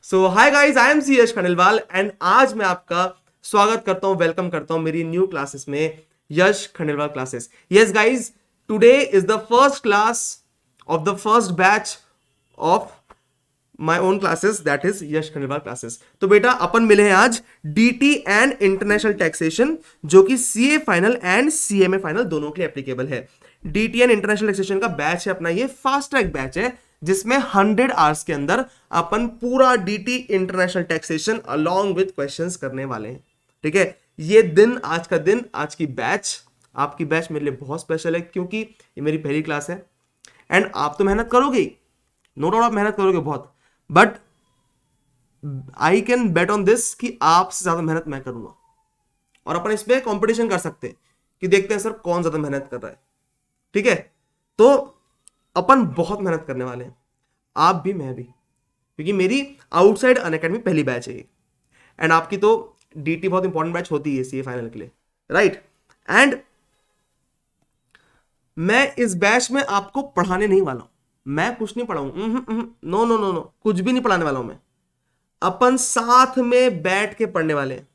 So hi guys, I am C Yash Khandelwal and आज मैं आपका स्वागत करता हूं, वेलकम करता हूं मेरी न्यू क्लासेस में, Yash Khandelwal classes. Yes guys, today is the first class of the first batch of my own classes, that is Yash Khandelwal classes. तो बेटा अपन मिले हैं आज डीटी एंड इंटरनेशनल टैक्सेशन, जो कि CA final and CMA final दोनों के लिए एप्लीकेबल है। डीटी एंड इंटरनेशनल टैक्सेशन का बैच है अपना, ये फास्ट ट्रैक बैच है जिसमें 100 आवर्स के अंदर अपन पूरा DT international taxation along with questions करने वाले हैं। ठीक है, ये दिन, आज का दिन, आज की बैच, आपकी बैच मेरे लिए बहुत स्पेशल है क्योंकि ये मेरी पहली क्लास है। एंड आप तो मेहनत करोगे, नो डाउट आप मेहनत करोगे बहुत, but I can bet on this कि आपसे ज्यादा मेहनत मैं करूंगा और अपन इसमें कंपटीशन कर सकते हैं कि देखते हैं सर कौन ज्यादा मेहनत कर रहा है। ठीक है, तो अपन बहुत मेहनत करने वाले हैं, आप भी मैं भी, क्योंकि मेरी आउटसाइड अनअकैडमी पहली बैच है ये। एंड आपकी तो डीटी बहुत इंपॉर्टेंट बैच होती है सीए फाइनल के लिए, राइट। एंड मैं इस बैच में आपको पढ़ाने नहीं वाला हूं, मैं कुछ नहीं पढ़ाऊंगा, नो नो नो नो, कुछ भी नहीं पढ़ाने वाला हूं मैं। अपन साथ में बैठ के पढ़ने वाले हैं,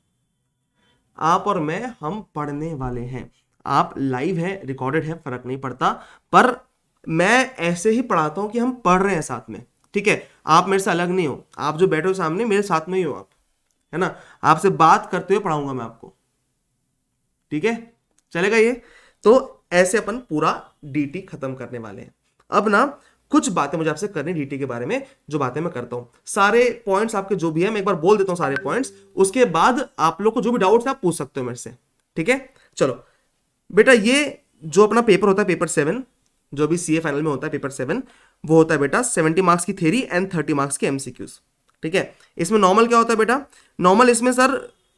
आप और मैं, हम पढ़ने वाले हैं। आप लाइव है, रिकॉर्डेड है, फर्क नहीं पड़ता, पर मैं ऐसे ही पढ़ाता हूं कि हम पढ़ रहे हैं साथ में। ठीक है, आप मेरे से अलग नहीं हो, आप जो बैठे हो सामने मेरे साथ में ही हो आप, है ना। आपसे बात करते हुए पढ़ाऊंगा मैं आपको, ठीक है, चलेगा ये। तो ऐसे अपन पूरा डीटी खत्म करने वाले हैं। अब ना कुछ बातें मुझे आपसे करनी डीटी के बारे में, जो बातें मैं करता हूं, सारे पॉइंट्स आपके जो भी है मैं एक बार बोल देता हूं सारे पॉइंट्स, उसके बाद आप लोग को जो भी डाउट्स है आप पूछ सकते हो मेरे से। ठीक है, चलो बेटा, ये जो अपना पेपर होता है, पेपर 7, जो भी सीए फाइनल में होता है पेपर 7, वो होता है बेटा 70 मार्क्स की थ्योरी एंड 30 मार्क्स के एमसीक्यूज। ठीक है, इसमें नॉर्मल क्या होता है बेटा, नॉर्मल इसमें सर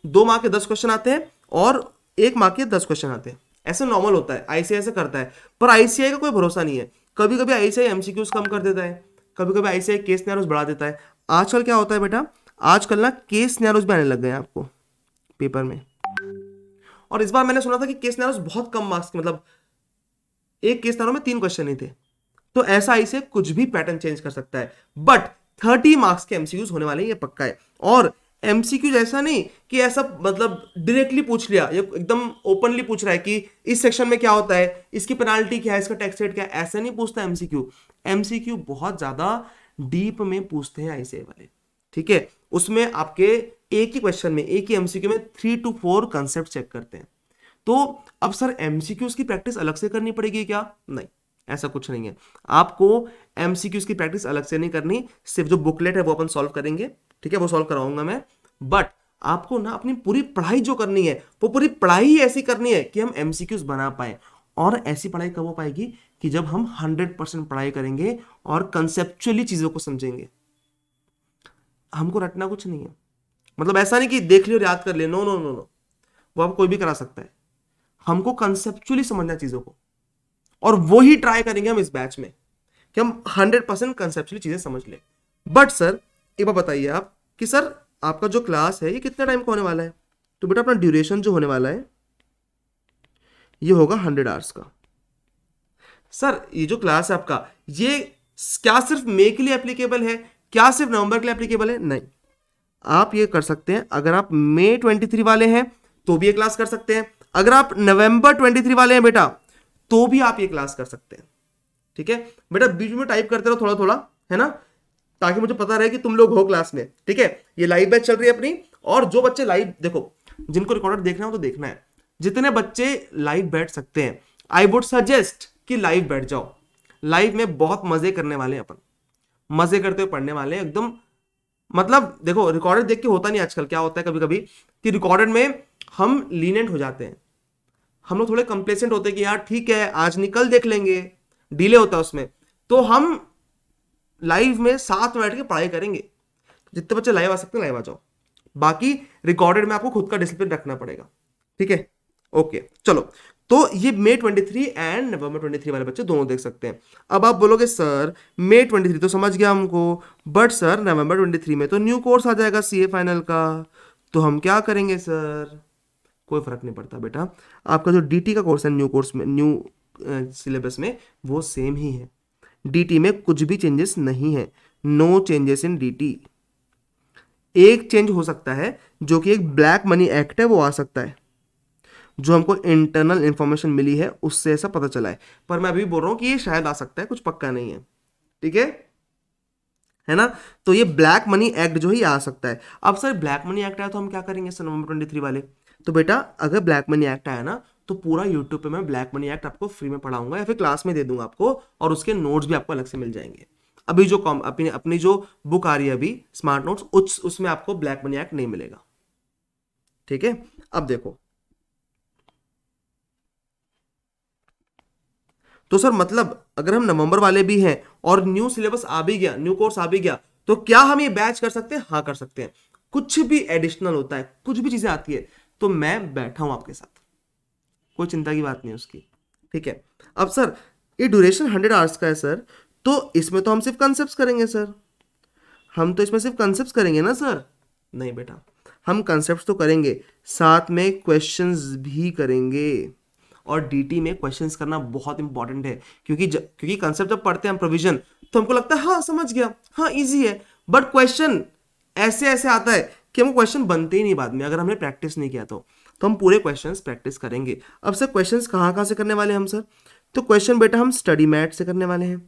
2 मार्क के 10 क्वेश्चन आते हैं और 1 मार्क के 10 क्वेश्चन आते हैं, ऐसे नॉर्मल होता है। आईसीआई ऐसे करता है, पर आईसीआई का कोई भरोसा नहीं है। कभी कभी आईसीआई एमसीक्यूज कम कर देता है, कभी कभी आईसीआई केस सिनेरियोज बढ़ा देता है। आजकल क्या होता है बेटा, आजकल ना केस सिनेरियोज भी आने लग गए हैं आपको पेपर में। और इस बार मैंने सुना था कि केस सिनेरियोज बहुत कम मार्क्स, मतलब एक केस सिनेरियो में 3 क्वेश्चन ही थे। तो ऐसा आईसीआई कुछ भी पैटर्न चेंज कर सकता है, बट 30 मार्क्स के एमसीक्यूज होने वाले हैं, ये पक्का है। और एमसीक्यूज ऐसा नहीं कि ऐसा मतलब डायरेक्टली पूछ लिया, ये एकदम ओपनली पूछ रहा है कि इस सेक्शन में क्या होता है, इसकी पेनाल्टी क्या है, इसका टैक्स रेट क्या है, ऐसा नहीं पूछता एमसीक्यू। एमसीक्यू बहुत ज्यादा डीप में पूछते हैं आईसीआई वाले। ठीक है, उसमें आपके एक ही क्वेश्चन में, एक ही एमसीक्यू में 3 to 4 कंसेप्ट चेक करते हैं। तो अब सर एमसीक्यूज की प्रैक्टिस अलग से करनी पड़ेगी क्या? नहीं, ऐसा कुछ नहीं है। आपको एमसीक्यूज की प्रैक्टिस अलग से नहीं करनी, सिर्फ जो बुकलेट है वो अपन सॉल्व करेंगे। ठीक है, वो सॉल्व कराऊंगा मैं, बट आपको ना अपनी पूरी पढ़ाई जो करनी है, वो पूरी पढ़ाई ऐसी करनी है कि हम एमसीक्यूज बना पाए। और ऐसी पढ़ाई कब हो पाएगी कि जब हम 100% पढ़ाई करेंगे और कंसेप्चुअली चीजों को समझेंगे। हमको रटना कुछ नहीं है, मतलब ऐसा नहीं कि देख लियो और याद कर ले, नो नो नो नो, वो आप कोई भी करा सकता है। हमको कंसेप्चुअली समझना चीजों को, और वो ही ट्राई करेंगे हम इस बैच में कि हम 100% कंसेप्चुअली चीजें समझ लें। बट सर एक बार बताइए आप कि सर आपका जो क्लास है ये कितने टाइम का होने वाला है? तो बेटा अपना ड्यूरेशन जो होने वाला है ये होगा 100 आवर्स का। सर ये जो क्लास है आपका, ये क्या सिर्फ मई के लिए एप्लीकेबल है, क्या सिर्फ नवंबर के लिए एप्लीकेबल है? नहीं, आप ये कर सकते हैं, अगर आप मई 23 वाले हैं तो भी ये क्लास कर सकते हैं, अगर आप नवंबर 23 वाले हैं बेटा तो भी आप ये क्लास कर सकते हैं। ठीक है बेटा, बीच में टाइप करते रहो थोड़ा थोड़ा, है ना, ताकि मुझे पता रहे कि तुम लोग हो क्लास में। ठीक है, ये लाइव बैच चल रही है अपनी, और जो बच्चे लाइव, देखो जिनको रिकॉर्डर देखना हो तो देखना है, जितने बच्चे लाइव बैठ सकते हैं आई वुड सजेस्ट कि लाइव बैठ जाओ। लाइव में बहुत मजे करने वाले हैं अपन, मजे करते हुए पढ़ने वाले हैं एकदम। मतलब देखो रिकॉर्डेड देख के होता नहीं, आजकल क्या होता है कभी कभी कि रिकॉर्डेड में हम लीनेंट हो जाते हैं, हम लोग थोड़े कंप्लेसेंट होते हैं कि यार ठीक है आज निकल देख लेंगे, डिले होता है उसमें। तो हम लाइव में साथ में बैठ के पढ़ाई करेंगे, जितने बच्चे लाइव आ सकते हैं लाइव आ जाओ, बाकी रिकॉर्डेड में आपको खुद का डिसिप्लिन रखना पड़ेगा। ठीक है, ओके चलो। तो ये मई 23 एंड नवंबर 23 वाले बच्चे दोनों देख सकते हैं। अब आप बोलोगे सर मई 23 तो समझ गया हमको, बट सर नवंबर 23 में तो न्यू कोर्स आ जाएगा सीए फाइनल का, तो हम क्या करेंगे सर? कोई फर्क नहीं पड़ता बेटा, आपका जो डीटी का कोर्स है न्यू कोर्स में, न्यू सिलेबस में, वो सेम ही है। डीटी में कुछ भी चेंजेस नहीं है, नो चेंजेस इन डीटी। एक चेंज हो सकता है जो कि एक ब्लैक मनी एक्ट है वो आ सकता है, जो हमको इंटरनल इंफॉर्मेशन मिली है उससे ऐसा पता चला है, पर मैं अभी बोल रहा हूं कि ये शायद आ सकता है, कुछ पक्का नहीं है। ठीक है ना। तो ये ब्लैक मनी एक्ट जो है ये आ सकता है। अब सर ब्लैक मनी एक्ट आया तो हम क्या करेंगे सर नवंबर 23 वाले? तो बेटा अगर ब्लैक मनी एक्ट आया ना तो पूरा यूट्यूब पे मैं ब्लैक मनी एक्ट आपको फ्री में पढ़ाऊंगा या फिर क्लास में दे दूंगा आपको, और उसके नोट्स भी आपको अलग से मिल जाएंगे। अभी जो कॉम अपनी अपनी जो बुक आ रही है अभी स्मार्ट नोट्स, उसमें आपको ब्लैक मनी एक्ट नहीं मिलेगा। ठीक है। अब देखो, तो सर मतलब अगर हम नवंबर वाले भी हैं और न्यू सिलेबस आ भी गया, न्यू कोर्स आ भी गया, तो क्या हम ये बैच कर सकते हैं? हाँ कर सकते हैं। कुछ भी एडिशनल होता है, कुछ भी चीजें आती है, तो मैं बैठा हूं आपके साथ, कोई चिंता की बात नहीं है उसकी। ठीक है। अब सर ये ड्यूरेशन 100 आवर्स का है सर, तो इसमें तो हम सिर्फ कंसेप्ट करेंगे सर, हम तो इसमें सिर्फ कंसेप्ट करेंगे ना सर? नहीं बेटा, हम कंसेप्ट तो करेंगे, साथ में क्वेश्चंस भी करेंगे। और डीटी में क्वेश्चंस करना बहुत इंपॉर्टेंट है, क्योंकि कंसेप्ट जब पढ़ते हैं हम प्रोविजन, तो हमको लगता है हाँ समझ गया, हाँ इजी है, बट क्वेश्चन ऐसे ऐसे आता है कि हमको क्वेश्चन बनते ही नहीं बाद में, अगर हमने प्रैक्टिस नहीं किया तो हम पूरे क्वेश्चंस प्रैक्टिस करेंगे। अब सर क्वेश्चंस कहाँ कहाँ से करने वाले हैं हम सर? तो क्वेश्चन बेटा हम स्टडी मैट से करने वाले हैं,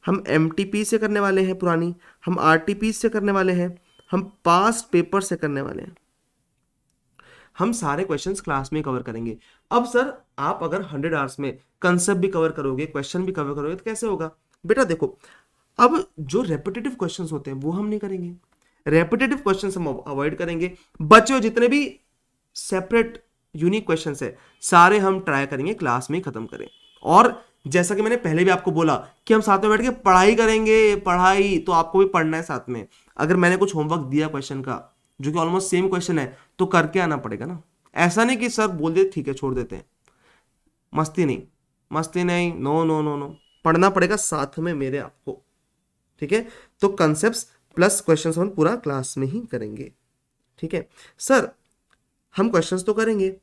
हम एमटीपी से करने वाले हैं पुरानी, हम आरटीपी से करने वाले हैं, हम पास्ट पेपर से करने वाले हैं। हम सारे क्वेश्चंस क्लास में कवर करेंगे। अब सर आप अगर 100 आवर्स में कंसेप्ट भी कवर करोगे, क्वेश्चन भी कवर करोगे, तो कैसे होगा? बेटा देखो, अब जो रेपिटेटिव क्वेश्चंस होते हैं वो हम नहीं करेंगे, रेपिटेटिव क्वेश्चंस हम अवॉइड करेंगे। बचे हुए जितने भी सेपरेट यूनिक क्वेश्चंस है सारे हम ट्राई करेंगे क्लास में ही खत्म करें। और जैसा कि मैंने पहले भी आपको बोला कि हम साथ में बैठ के पढ़ाई करेंगे, पढ़ाई तो आपको भी पढ़ना है साथ में। अगर मैंने कुछ होमवर्क दिया क्वेश्चन का जो कि ऑलमोस्ट सेम क्वेश्चन है, तो करके आना पड़ेगा ना। ऐसा नहीं कि सर बोल दे ठीक है छोड़ देते हैं, मस्ती नहीं, मस्ती नहीं, नो नो नो नो, पढ़ना पड़ेगा साथ में मेरे आपको। ठीक है। तो कंसेप्ट प्लस क्वेश्चंस हम पूरा क्लास में ही करेंगे। ठीक है सर, हम क्वेश्चंस तो करेंगे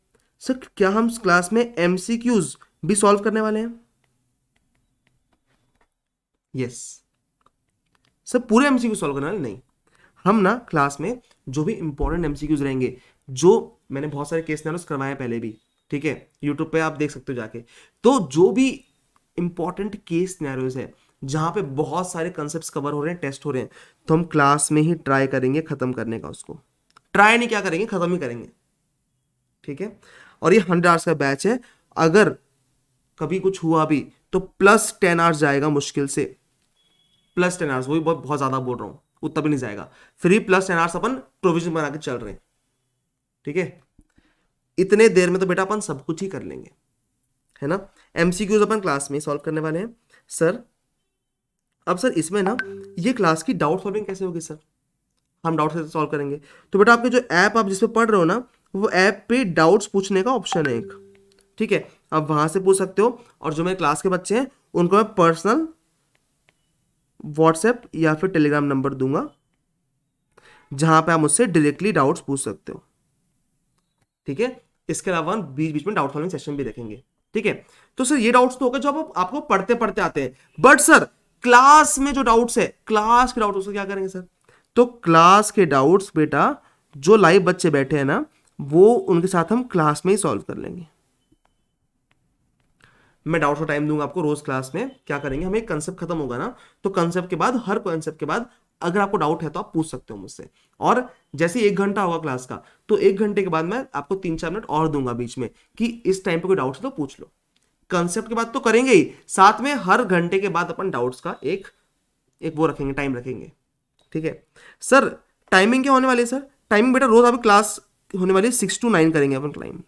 सर, क्या हम क्लास में एमसीक्यूज भी सॉल्व करने वाले हैं? यस सर, पूरे एमसीक्यू सॉल्व करने वाले नहीं, हम ना क्लास में जो भी इंपॉर्टेंट एमसीक्यूज रहेंगे, जो मैंने बहुत सारे केस सिनेरियोस करवाए पहले भी, ठीक है, यूट्यूब पे आप देख सकते हो जाके, तो जो भी इंपॉर्टेंट केस सिनेरियोस है जहां पे बहुत सारे कंसेप्ट कवर हो रहे हैं, टेस्ट हो रहे हैं, तो हम क्लास में ही ट्राई करेंगे खत्म करने का उसको। ट्राई नहीं क्या करेंगे, खत्म ही करेंगे। ठीक है। और ये 100 आवर्स का बैच है, अगर कभी कुछ हुआ भी तो +10 आवर्स जाएगा मुश्किल से, +10 आवर्स, वही बहुत बहुत ज्यादा बोल रहा हूं, उतना भी नहीं जाएगा, फ्री +10 आवर्स अपन प्रोविजन बना के चल रहे हैं। ठीक है। इतने देर में तो बेटा अपन सब कुछ ही कर लेंगे, है ना। एमसीक्यूज अपन क्लास में सॉल्व करने वाले हैं सर। अब सर इसमें ना ये क्लास की डाउट सॉल्विंग कैसे होगी सर? हम डाउट कैसे सॉल्व करेंगे? तो बेटा आपके जो ऐप आप जिसपे पढ़ रहे हो ना, वो ऐप पे डाउट्स पूछने का ऑप्शन है एक। ठीक है, आप वहां से पूछ सकते हो, और जो मेरे क्लास के बच्चे हैं उनको मैं पर्सनल व्हाट्सएप या फिर टेलीग्राम नंबर दूंगा, जहां पे आप मुझसे डायरेक्टली डाउट्स पूछ सकते हो। ठीक है। इसके अलावा हम बीच बीच में डाउट सॉल्विंग सेशन भी रखेंगे। ठीक है। तो सर ये डाउट्स तो होगा जो आपको पढ़ते पढ़ते आते हैं, बट सर क्लास में जो डाउट्स है, क्लास के डाउट्स क्या करेंगे सर? तो क्लास के डाउट्स बेटा जो लाइव बच्चे बैठे हैं ना, वो उनके साथ हम क्लास में ही सॉल्व कर लेंगे। मैं डाउट्स का टाइम दूंगा आपको रोज क्लास में। क्या करेंगे, हमें कंसेप्ट खत्म होगा ना, तो कंसेप्ट के बाद, हर कंसेप्ट के बाद अगर आपको डाउट है तो आप पूछ सकते हो मुझसे। और जैसे 1 घंटा होगा क्लास का, तो 1 घंटे के बाद मैं आपको 3-4 मिनट और दूंगा बीच में कि इस टाइम पे कोई डाउट्स है तो पूछ लो। कंसेप्ट के बाद तो करेंगे ही, साथ में हर घंटे के बाद अपन डाउट्स का एक एक वो रखेंगे, टाइम रखेंगे। ठीक है सर। टाइमिंग क्या होने वाली है सर? टाइमिंग बेटा रोज अभी क्लास होने वाली है 6 to 9 करेंगे अपन टाइम,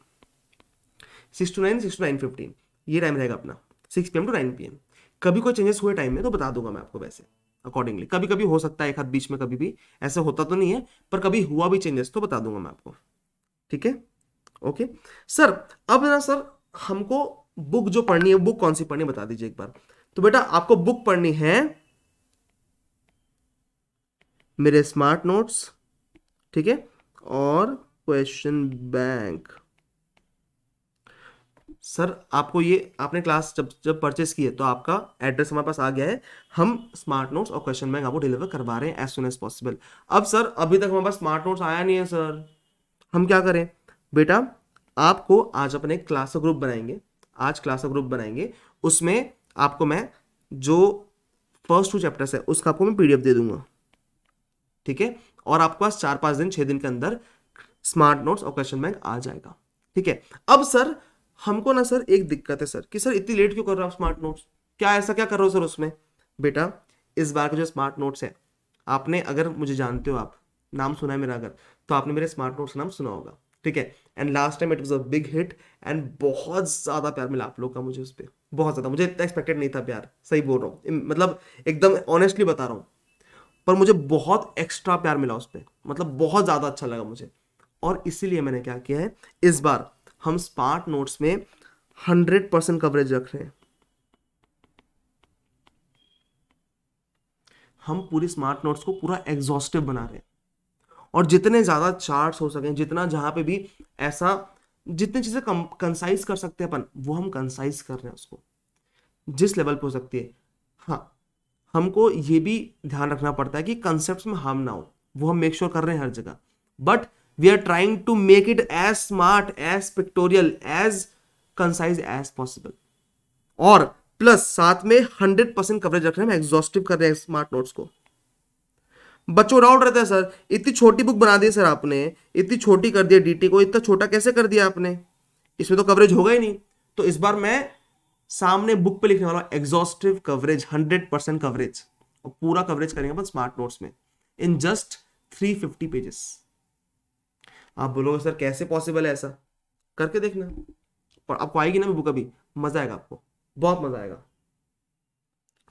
6 to 9, 6 to 9:15, ये टाइम रहेगा अपना, 6 PM to 9 PM। कभी कोई चेंजेस हुए टाइम में तो बता दूंगा मैं आपको, वैसे अकॉर्डिंगली कभी कभी हो सकता है एक हाथ बीच में, कभी भी ऐसा होता तो नहीं है, पर कभी हुआ भी चेंजेस तो बता दूंगा मैं आपको। ठीक है। Okay sir. अब ना सर हमको बुक जो पढ़नी है, बुक कौन सी पढ़नी बता दीजिए एक बार। तो बेटा आपको बुक पढ़नी है मेरे स्मार्ट नोट्स, ठीक है, और क्वेश्चन बैंक। सर आपको ये आपने क्लास जब जब परचेस की है तो आपका एड्रेस हमारे पास आ गया है, हम स्मार्ट नोट्स और क्वेश्चन बैंक आपको डिलीवर करवा रहे हैं एज सुन एज पॉसिबल। अब सर अभी तक हमारे पास स्मार्ट नोट्स आया नहीं है सर, हम क्या करें? बेटा आपको आज अपने क्लास का ग्रुप बनाएंगे, आज क्लास का ग्रुप बनाएंगे, उसमें आपको मैं जो फर्स्ट 2 चैप्टर्स है उसका आपको मैं पीडीएफ दे दूंगा, ठीक है? और आपके पास 4-5 दिन 6 दिन के अंदर स्मार्ट नोट्स और क्वेश्चन बैंक आ जाएगा, ठीक है? अब सर हमको ना सर एक दिक्कत है सर कि सर इतनी लेट क्यों कर रहे हो आप स्मार्ट नोट्स, क्या ऐसा क्या कर रहे हो सर उसमें? बेटा इस बार के जो स्मार्ट नोट्स है, आपने अगर मुझे जानते हो, आप नाम सुना है मेरा अगर, तो आपने मेरे स्मार्ट नोट्स का नाम सुना होगा, ठीक है? And last time it was a big hit and बहुत ज्यादा प्यार मिला आप लोग का मुझे उस पर, बहुत ज्यादा, मुझे इतना एक्सपेक्टेड नहीं था प्यार, सही बोल रहा हूँ, मतलब एकदम ऑनेस्टली बता रहा हूँ, पर मुझे बहुत एक्स्ट्रा प्यार मिला उस पर, मतलब बहुत ज़्यादा अच्छा लगा मुझे। और इसीलिए मैंने क्या किया है, इस बार हम स्मार्ट नोट्स में 100% कवरेज रख रहे हैं। हम पूरी स्मार्ट नोट्स को पूरा एग्जॉस्टिव बना रहे हैं, और जितने ज़्यादा चार्ट्स हो सकें, जितना जहाँ पे भी ऐसा जितनी चीज़ें कंसाइज कर सकते हैं अपन, वो हम कंसाइज कर रहे हैं उसको जिस लेवल पे हो सकती है। हाँ, हमको ये भी ध्यान रखना पड़ता है कि कंसेप्ट में हार्म ना हो, वो हम मेक श्योर कर रहे हैं हर जगह, but we are trying to make it as smart, as pictorial, as concise as possible. और प्लस साथ में 100% कवरेज रख रहे हैं, हम एग्जॉस्टिव कर रहे हैं स्मार्ट नोट्स को। बच्चों डाउट रहता है सर, इतनी छोटी बुक बना दी सर आपने, इतनी छोटी कर दिया, डीटी को इतना छोटा कैसे कर दिया आपने, इसमें तो कवरेज होगा ही नहीं। तो इस बार मैं सामने बुक पे लिखने वाला एग्जॉस्टिव कवरेज, 100% कवरेज, और पूरा कवरेज करेंगे अपन स्मार्ट नोट्स में इन जस्ट 350 पेजेस। आप बोलोगे सर कैसे पॉसिबल है, ऐसा करके देखना, और आपको आएगी ना बुक, अभी मजा आएगा, आपको बहुत मजा आएगा,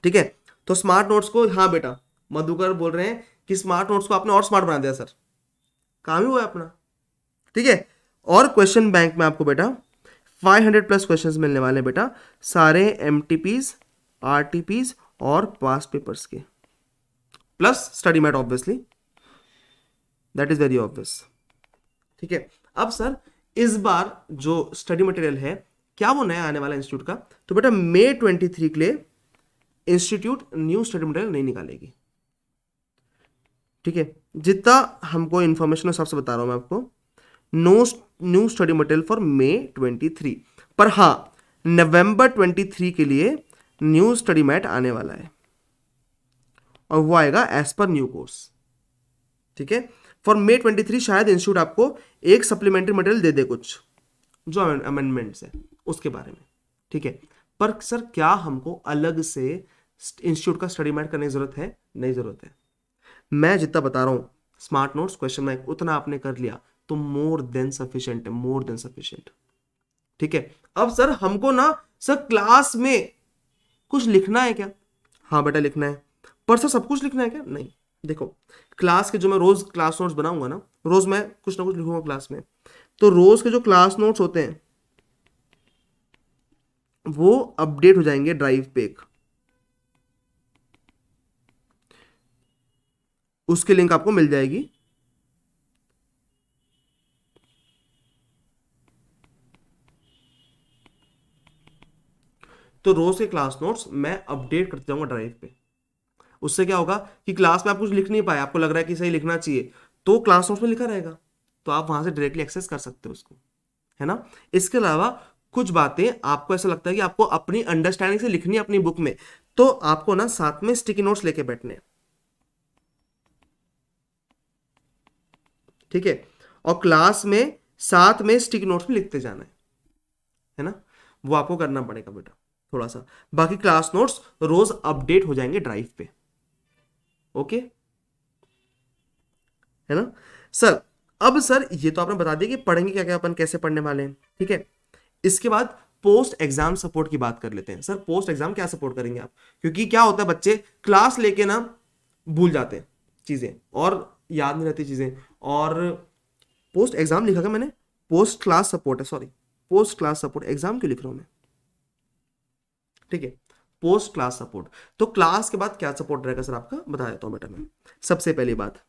ठीक है? तो स्मार्ट नोट्स को, हाँ बेटा मधुकर बोल रहे हैं कि स्मार्ट नोट्स को आपने और स्मार्ट बना दिया सर, काम ही हुआ है अपना, ठीक है? और क्वेश्चन बैंक में आपको बेटा 500+ क्वेश्चंस मिलने वाले हैं बेटा, सारे एमटीपीज, आरटीपीज और पास्ट पेपर्स के, plus study mat obviously, that is very obvious, ठीक है? अब सर इस बार जो स्टडी मटेरियल है, क्या वो नया आने वाला इंस्टीट्यूट का? तो बेटा May 23 के लिए इंस्टीट्यूट न्यू स्टडी मटेरियल नहीं निकालेगी, ठीक है? जितना हमको इंफॉर्मेशन है सबसे बता रहा हूं मैं आपको, no new study material for May 23, पर हाँ November 23 के लिए न्यू स्टडी मैट आने वाला है, और वो आएगा एज पर न्यू कोर्स, ठीक है? फॉर May 23 शायद इंस्टीट्यूट आपको एक सप्लीमेंट्री मटेरियल दे दे, कुछ जो अमेंडमेंट्स है उसके बारे में, ठीक है? पर सर क्या हमको अलग से इंस्टीट्यूट का स्टडी मैट करने की जरूरत है? नहीं जरूरत है। मैं जितना बता रहा हूं स्मार्ट नोट्स, क्वेश्चन बैंक, उतना आपने कर लिया तो मोर देन सफिशिएंट है, मोर देन सफिशिएंट, ठीक है? अब सर हमको ना सर क्लास में कुछ लिखना है क्या? हाँ बेटा लिखना है, पर सर सब कुछ लिखना है क्या? नहीं, देखो क्लास के जो मैं रोज क्लास नोट्स बनाऊंगा ना, रोज मैं कुछ ना कुछ लिखूंगा क्लास में, तो रोज के जो क्लास नोट्स होते हैं वो अपडेट हो जाएंगे ड्राइव पे एक, उसकी लिंक आपको मिल जाएगी, तो रोज के क्लास नोट्स मैं अपडेट करते जाऊंगा ड्राइव पे। उससे क्या होगा कि क्लास में आप कुछ लिख नहीं पाए, आपको लग रहा है कि सही लिखना चाहिए, तो क्लास नोट्स में लिखा रहेगा, तो आप वहां से डायरेक्टली एक्सेस कर सकते हो उसको, है ना? इसके अलावा कुछ बातें आपको ऐसा लगता है कि आपको अपनी अंडरस्टैंडिंग से लिखनी है अपनी बुक में, तो आपको ना साथ में स्टिकी नोट्स लेके बैठने, ठीक है? और क्लास में साथ में स्टिकी नोट्स में लिखते जाना है ना? वो आपको करना पड़ेगा बेटा थोड़ा सा। बाकी क्लास नोट्स रोज अपडेट हो जाएंगे ड्राइव पे, ओके, है ना सर? अब सर ये तो आपने बता दिया कि पढ़ेंगे क्या क्या अपन, कैसे पढ़ने वाले हैं, ठीक है? इसके बाद पोस्ट एग्जाम सपोर्ट की बात कर लेते हैं। सर पोस्ट एग्जाम क्या सपोर्ट करेंगे आप? क्योंकि क्या होता है बच्चे क्लास लेके ना भूल जाते हैं चीजें और याद नहीं रहती चीजें, और पोस्ट एग्जाम लिखा था मैंने, पोस्ट क्लास सपोर्ट है, sorry post class support, exam क्यों लिख रहा हूं मैं, ठीक है? पोस्ट क्लास सपोर्ट, तो क्लास के बाद क्या सपोर्ट रहेगा सर आपका, बता देता हूं बेटा मैं। सबसे पहली बात,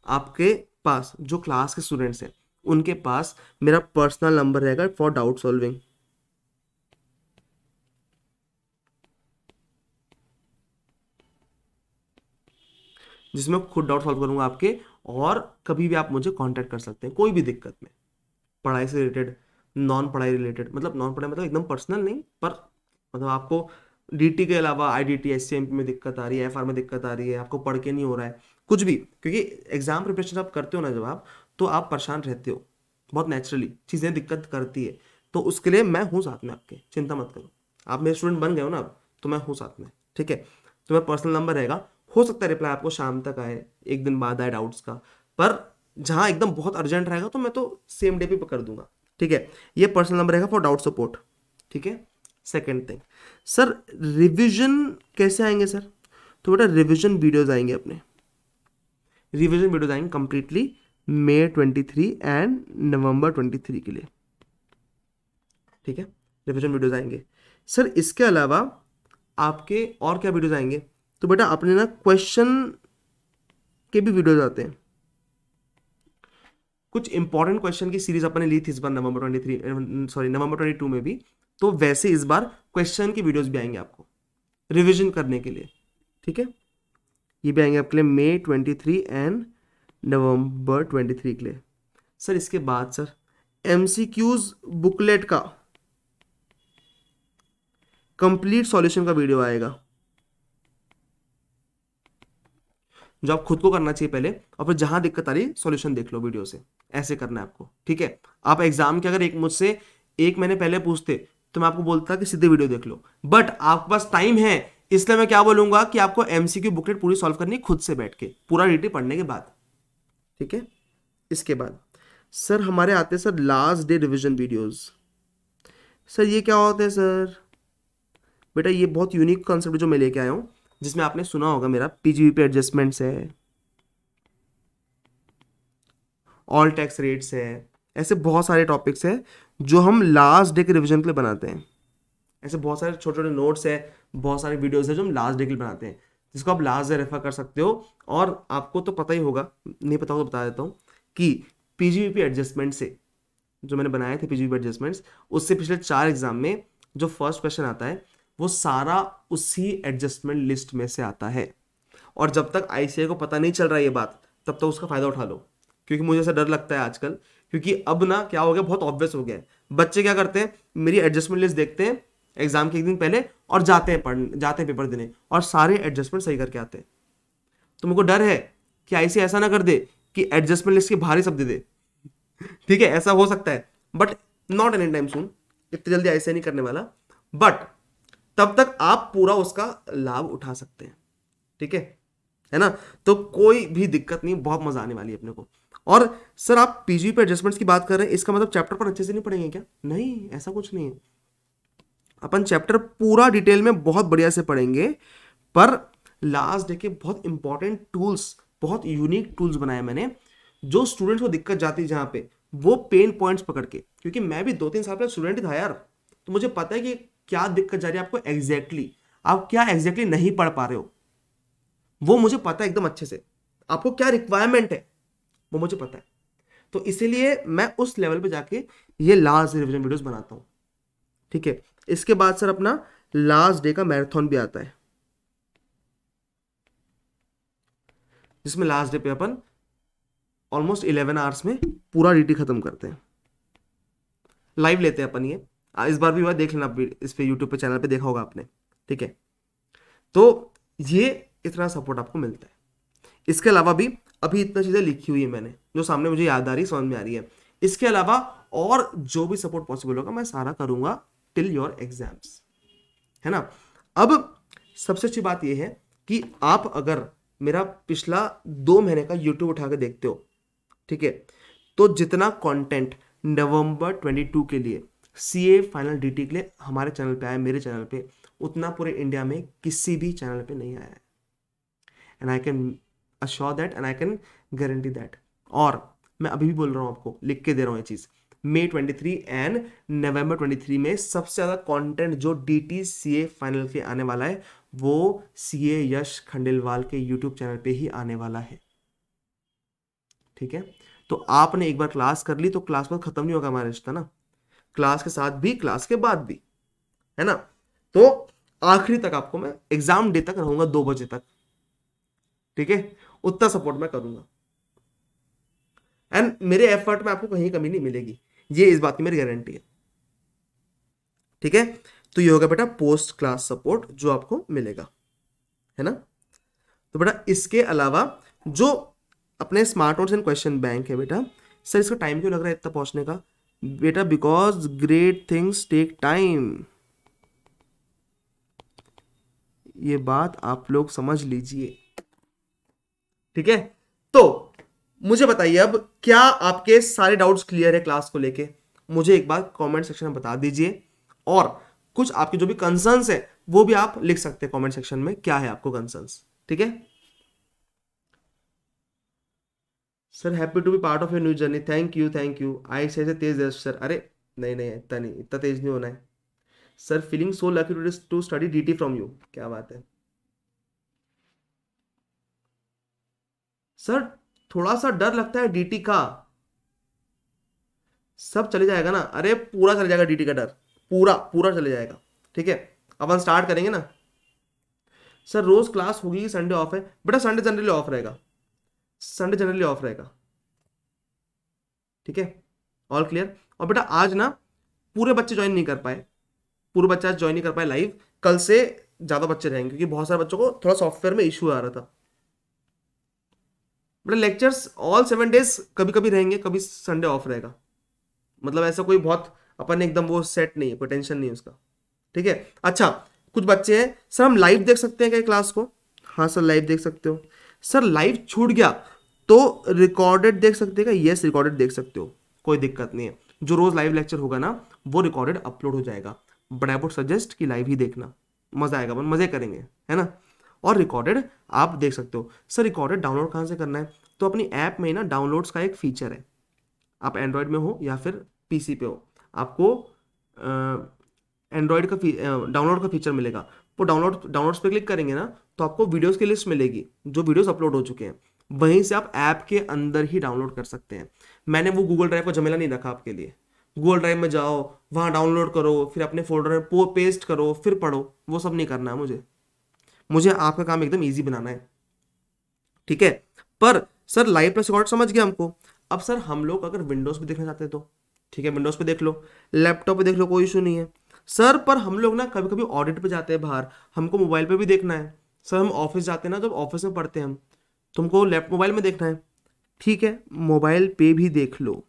आपके पास जो क्लास के स्टूडेंट्स हैं उनके पास मेरा पर्सनल नंबर रहेगा फॉर डाउट सॉल्विंग। जिसमें खुद डाउट सॉल्व करूंगा आपके, और कभी भी आप मुझे कांटेक्ट कर सकते हैं कोई भी दिक्कत में, पढ़ाई से रिलेटेड, नॉन पढ़ाई रिलेटेड, मतलब नॉन पढ़ाई मतलब एकदम पर्सनल नहीं, पर मतलब आपको डीटी के अलावा आईडीटी एससीएमपी में दिक्कत आ रही है, एफआर में दिक्कत आ रही है, आपको पढ़ के नहीं हो रहा है कुछ भी, क्योंकि एग्जाम प्रिपरेशन आप करते हो ना जब आप, तो आप परेशान रहते हो बहुत नेचुरली, चीज़ें दिक्कत करती है, तो उसके लिए मैं हूँ साथ में आपके, चिंता मत करो। आप मेरे स्टूडेंट बन गए हो ना अब, तो मैं हूँ साथ में, ठीक है। तो मेरा पर्सनल नंबर रहेगा, हो सकता है रिप्लाई आपको शाम तक आए, एक दिन बाद आए डाउट्स का, पर जहाँ एकदम बहुत अर्जेंट रहेगा तो मैं तो सेम डे पे कर दूंगा, ठीक है। ये पर्सनल नंबर रहेगा फॉर डाउट सपोर्ट, ठीक है। सेकेंड थिंग, सर रिवीजन कैसे आएंगे सर? तो बेटा रिवीजन वीडियोज आएंगे अपने, रिवीजन वीडियोज आएंगे कंप्लीटली मई 23 एंड नवंबर 23 के लिए, ठीक है। रिवीजन वीडियोज आएंगे सर। इसके अलावा आपके और क्या वीडियोज आएंगे? तो बेटा अपने ना क्वेश्चन के भी वीडियोज आते हैं, कुछ इंपॉर्टेंट क्वेश्चन की सीरीज अपने ली थी इस बार नवंबर 23, सॉरी नवंबर 22 में भी, तो वैसे इस बार क्वेश्चन की वीडियोस भी आएंगे आपको रिवीजन करने के लिए, ठीक है। ये भी आएंगे आपके लिए मई 23 एंड नवंबर 23 के लिए। सर इसके बाद सर एमसीक्यूज बुकलेट का कंप्लीट सॉल्यूशन का वीडियो आएगा, जो आप खुद को करना चाहिए पहले, और फिर जहां दिक्कत आ रही सॉल्यूशन देख लो वीडियो से, ऐसे करना है आपको, ठीक है। आप एग्जाम के अगर एक मुझसे एक महीने पहले पूछते तो मैं आपको बोलता कि सीधे वीडियो देख लो, बट आपके पास टाइम है, इसलिए मैं क्या बोलूंगा कि आपको एमसीक्यू बुकलेट पूरी सॉल्व करनी खुद से बैठ के, पूरा डिटेल पढ़ने के बाद, ठीक है। इसके बाद सर हमारे आते हैं sir last day revision videos. Sir ये क्या होते हैं सर? बेटा ये बहुत यूनिक कॉन्सेप्ट जो मैं लेके आया हूं, जिसमें आपने सुना होगा मेरा पीजीबीपी एडजस्टमेंट्स है, ऑल टैक्स रेट्स है, ऐसे बहुत सारे टॉपिक्स हैं जो हम लास्ट डे के रिवीजन के लिए बनाते हैं। ऐसे बहुत सारे छोटे छोटे नोट्स है, बहुत सारे वीडियोस है जो हम लास्ट डे के लिए बनाते हैं, जिसको आप लास्ट डे रेफर कर सकते हो। और आपको तो पता ही होगा, नहीं पता हो तो बता देता हूँ कि पीजीबीपी एडजस्टमेंट से जो मैंने बनाए थे पीजीबीपी एडजस्टमेंट्स, उससे पिछले 4 एग्जाम में जो फर्स्ट क्वेश्चन आता है वो सारा उसी एडजस्टमेंट लिस्ट में से आता है। और जब तक आईसीआई को पता नहीं चल रहा है ये बात, तब तक उसका फायदा उठा लो, क्योंकि मुझे ऐसा डर लगता है आजकल, क्योंकि अब ना क्या हो गया, बहुत ऑब्वियस हो गया है। बच्चे क्या करते हैं, मेरी एडजस्टमेंट लिस्ट देखते हैं एग्जाम के एक दिन पहले और जाते हैं पढ़ने, जाते हैं पेपर देने और सारे एडजस्टमेंट सही करके आते हैं। तो मेरे को डर है कि आईसीआई ऐसा ना कर दे कि एडजस्टमेंट लिस्ट के भारी शब्द दे दे, ठीक है, ऐसा हो सकता है, but not any time soon, इतनी जल्दी ऐसे नहीं करने वाला, बट तब तक आप पूरा उसका लाभ उठा सकते हैं, ठीक है ना। तो कोई भी दिक्कत नहीं, बहुत मजा आने वाली है अपने को। और सर आप पीजी पे एडजस्टमेंट्स की बात कर रहे हैं, इसका मतलब चैप्टर पर अच्छे से नहीं पढ़ेंगे क्या? नहीं, ऐसा कुछ नहीं है, अपन चैप्टर पूरा डिटेल में बहुत बढ़िया से पढ़ेंगे, पर लास्ट डे के बहुत इंपॉर्टेंट टूल्स, बहुत यूनिक टूल्स बनाए मैंने, जो स्टूडेंट्स को दिक्कत जाती है जहां पे, वो पेन पॉइंट्स पकड़ के, क्योंकि मैं भी 2-3 साल पहले स्टूडेंट था यार, तो मुझे पता है कि क्या दिक्कत जा रही है आपको एग्जैक्टली, आप क्या एग्जैक्टली नहीं पढ़ पा रहे हो, वो मुझे पता है एकदम अच्छे से, आपको क्या रिक्वायरमेंट है वो मुझे पता है। तो इसीलिए मैं उस लेवल पे जाके ये लास्ट रिवीजन वीडियोस बनाता हूं, ठीक है। इसके बाद सर अपना लास्ट डे का मैराथन भी आता है, जिसमें लास्ट डे पे अपन ऑलमोस्ट 11 आवर्स में पूरा डीटी खत्म करते हैं, लाइव लेते हैं अपन ये। इस बार भी हुआ, देख लेना इस पे यूट्यूब पे चैनल पे देखा होगा आपने, ठीक है। तो ये इतना सपोर्ट आपको मिलता है। इसके अलावा भी अभी इतना चीजें लिखी हुई है मैंने, जो सामने मुझे याद आ रही, समझ में आ रही है। इसके अलावा और जो भी सपोर्ट पॉसिबल होगा मैं सारा करूंगा टिल योर एग्जाम्स, है ना। अब सबसे अच्छी बात यह है कि आप अगर मेरा पिछला 2 महीने का यूट्यूब उठा के देखते हो, ठीक है, तो जितना कंटेंट नवंबर 22 के लिए सीए फाइनल डीटी के लिए हमारे चैनल पे आया, मेरे चैनल पे, उतना पूरे इंडिया में किसी भी चैनल पे नहीं आया है, and I can assure that and I can guarantee that. और मैं अभी भी बोल रहा हूँ, आपको लिख के दे रहा हूँ ये चीज़, मई 23 एंड नवंबर 23 में सबसे ज़्यादा कंटेंट जो डीटी सीए फाइनल के आने वाला है, वो सीए यश खंडेलवाल के यूट्यूब चैनल पे ही आने वाला है, ठीक है। तो आपने एक बार क्लास कर ली तो क्लास पर खत्म नहीं होगा हमारा रिश्ता ना, क्लास के साथ भी क्लास के बाद भी, है ना। तो आखिरी तक आपको मैं एग्जाम डे तक रहूंगा 2 बजे तक, ठीक है, उतना सपोर्ट मैं करूंगा। एंड मेरे एफर्ट में आपको कहीं कमी नहीं मिलेगी, ये इस बात की मेरी गारंटी है, ठीक है। तो ये होगा बेटा पोस्ट क्लास सपोर्ट जो आपको मिलेगा, है ना। तो बेटा इसके अलावा जो अपने smart notes and question bank है बेटा, सर इसका टाइम क्यों लग रहा है इतना पहुंचने का? बेटा because great things take time, ये बात आप लोग समझ लीजिए, ठीक है। तो मुझे बताइए अब, क्या आपके सारे डाउट्स क्लियर है क्लास को लेके? मुझे एक बार कमेंट सेक्शन में बता दीजिए, और कुछ आपके जो भी कंसर्न्स है वो भी आप लिख सकते हैं कमेंट सेक्शन में, क्या है आपको कंसर्न्स, ठीक है। Sir happy to be part of your new journey, thank you thank you. आई से तेज है सर, अरे नहीं नहीं इतना नहीं, इतना तेज नहीं होना है sir. Feeling so lucky to study DT from you, क्या बात है सर। थोड़ा सा डर लगता है डीटी का, सब चले जाएगा ना, अरे पूरा चले जाएगा डीटी का डर, पूरा पूरा चले जाएगा, ठीक है। अपन स्टार्ट करेंगे ना। सर रोज क्लास होगी, संडे ऑफ है बेटा, संडे जनरली ऑफ रहेगा, संडे जनरली ऑफ रहेगा, ठीक है, ऑल क्लियर। और बेटा आज ना पूरे बच्चे ज्वाइन नहीं कर पाए, पूरे बच्चे आज ज्वाइन नहीं कर पाए लाइव, कल से ज्यादा बच्चे रहेंगे क्योंकि बहुत सारे बच्चों को थोड़ा सॉफ्टवेयर में इशू आ रहा था। बेटा लेक्चर्स ऑल 7 डेज कभी कभी रहेंगे, कभी संडे ऑफ रहेगा, मतलब ऐसा कोई बहुत अपन ने एकदम वो सेट नहीं है, कोई टेंशन नहीं है उसका, ठीक है। अच्छा कुछ बच्चे हैं सर हम लाइव देख सकते हैं क्या क्लास को? हाँ सर लाइव देख सकते हो। सर लाइव छूट गया तो रिकॉर्डेड देख सकते हैं क्या? यस रिकॉर्डेड देख सकते हो, कोई दिक्कत नहीं है। जो रोज लाइव लेक्चर होगा ना वो रिकॉर्डेड अपलोड हो जाएगा, बट आई वुड सजेस्ट कि लाइव ही देखना, मजा आएगा, अपन मजे करेंगे, है ना। और रिकॉर्डेड आप देख सकते हो। सर रिकॉर्डेड डाउनलोड कहाँ से करना है? तो अपनी ऐप में ना डाउनलोड्स का एक फीचर है, आप एंड्रॉयड में हो या फिर पीसी पे हो, आपको एंड्रॉयड का डाउनलोड का फीचर मिलेगा। वो डाउनलोड्स पे क्लिक करेंगे ना तो आपको वीडियोस की लिस्ट मिलेगी जो वीडियोस अपलोड हो चुके हैं, वहीं से आप ऐप के अंदर ही डाउनलोड कर सकते हैं। मैंने वो गूगल ड्राइव का झमेला नहीं रखा आपके लिए, गूगल ड्राइव में जाओ वहाँ डाउनलोड करो फिर अपने फोल्डर में पेस्ट करो फिर पढ़ो, वो सब नहीं करना है मुझे, मुझे आपका काम एकदम ईजी बनाना है, ठीक है। पर सर लाइव प्लस रिकॉर्ड समझ गया हमको। अब सर हम लोग अगर विंडोज पे देखना चाहते हैं तो ठीक है, विंडोज पे देख लो, लैपटॉप पे देख लो, कोई इशू नहीं है। सर पर हम लोग ना कभी कभी ऑडिट पे जाते हैं बाहर, हमको मोबाइल पे भी देखना है। सर हम ऑफिस जाते हैं ना, जब ऑफिस में पढ़ते हैं हम, तुमको मोबाइल में देखना है, ठीक है, मोबाइल पे भी देख लो,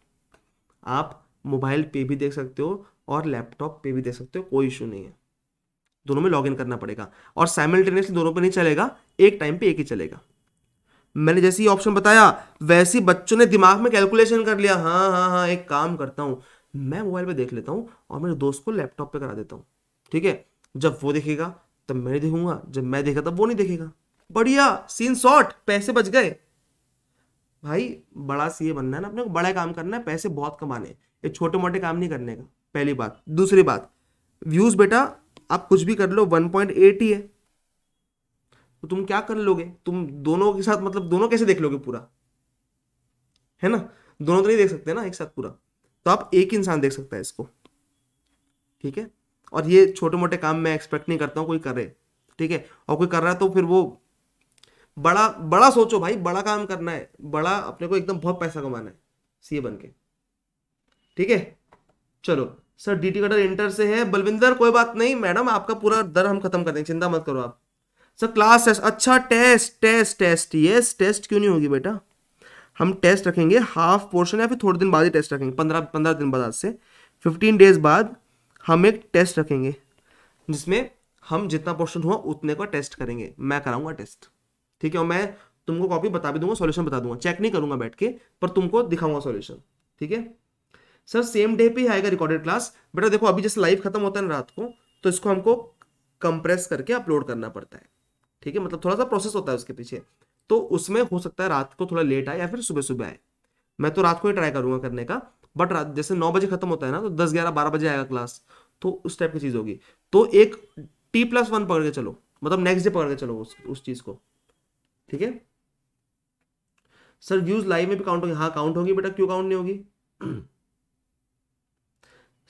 आप मोबाइल पे भी देख सकते हो और लैपटॉप पे भी देख सकते हो, कोई इशू नहीं है। दोनों में लॉग इन करना पड़ेगा और साइमल्टेनियसली दोनों पे नहीं चलेगा, एक टाइम पे एक ही चलेगा। मैंने जैसे ही ऑप्शन बताया वैसे ही बच्चों ने दिमाग में कैलकुलेशन कर लिया, हाँ हाँ हाँ एक काम करता हूँ मैं मोबाइल पे देख लेता हूँ और मेरे दोस्त को लैपटॉप पे करा देता हूँ, ठीक है। जब वो देखेगा तब मैं देखूंगा, जब मैं देखा तब वो नहीं देखेगा, बढ़िया सीन शॉर्ट, पैसे बच गए। भाई बड़ा सीए बनना है ना, अपने को बड़ा काम करना है, पैसे बहुत कमाने हैं, ये छोटे मोटे काम नहीं करने का, पहली बात। दूसरी बात व्यूज बेटा आप कुछ भी कर लो 1.8 ही है, तो तुम क्या कर लोगे, तुम दोनों के साथ मतलब दोनों कैसे देख लोगे पूरा, है ना, दोनों तो नहीं देख सकते ना एक साथ पूरा, तो आप एक ही इंसान देख सकता है इसको, ठीक है। और ये छोटे मोटे काम मैं एक्सपेक्ट नहीं करता हूँ कोई करे, ठीक है, और कोई कर रहा है तो फिर वो बड़ा बड़ा सोचो भाई, बड़ा काम करना है, बड़ा अपने को एकदम बहुत पैसा कमाना है सीए बन के, ठीक है। चलो सर डीटी का डर इंटर से है बलविंदर, कोई बात नहीं मैडम, आपका पूरा डर हम खत्म कर देंगे, चिंता मत करो आप। सर क्लास टेस्ट, अच्छा test test test, yes test क्यों नहीं होगी बेटा, हम टेस्ट रखेंगे हाफ पोर्शन या फिर थोड़े दिन बाद ही टेस्ट रखेंगे, 15 दिन बाद, आज से 15 डेज बाद हम एक टेस्ट रखेंगे जिसमें हम जितना पोर्शन हुआ उतने का टेस्ट करेंगे, मैं कराऊंगा टेस्ट, ठीक है। और मैं तुमको कॉपी बता भी दूंगा, सॉल्यूशन बता दूंगा, चेक नहीं करूंगा बैठ के पर तुमको दिखाऊंगा सॉल्यूशन, ठीक है। सर सेम डे पे ही आएगा रिकॉर्डेड क्लास? बेटा देखो अभी जैसे लाइव खत्म होता है ना रात को, तो इसको हमको कंप्रेस करके अपलोड करना पड़ता है, ठीक है, मतलब थोड़ा सा प्रोसेस होता है उसके पीछे, तो उसमें हो सकता है रात को थोड़ा लेट आए या फिर सुबह सुबह आए, मैं तो रात को ही ट्राई करूंगा करने का, बट रात जैसे 9 बजे खत्म होता है ना तो 10, 11, 12 बजे आएगा क्लास, तो उस टाइप की चीज होगी, तो एक T+1 पकड़ के चलो, मतलब नेक्स्ट डे पकड़ के चलो उस चीज को, ठीक है। सर व्यूज लाइव में भी काउंट होगी? हाँ काउंट होगी बेटा, क्यों काउंट नहीं होगी?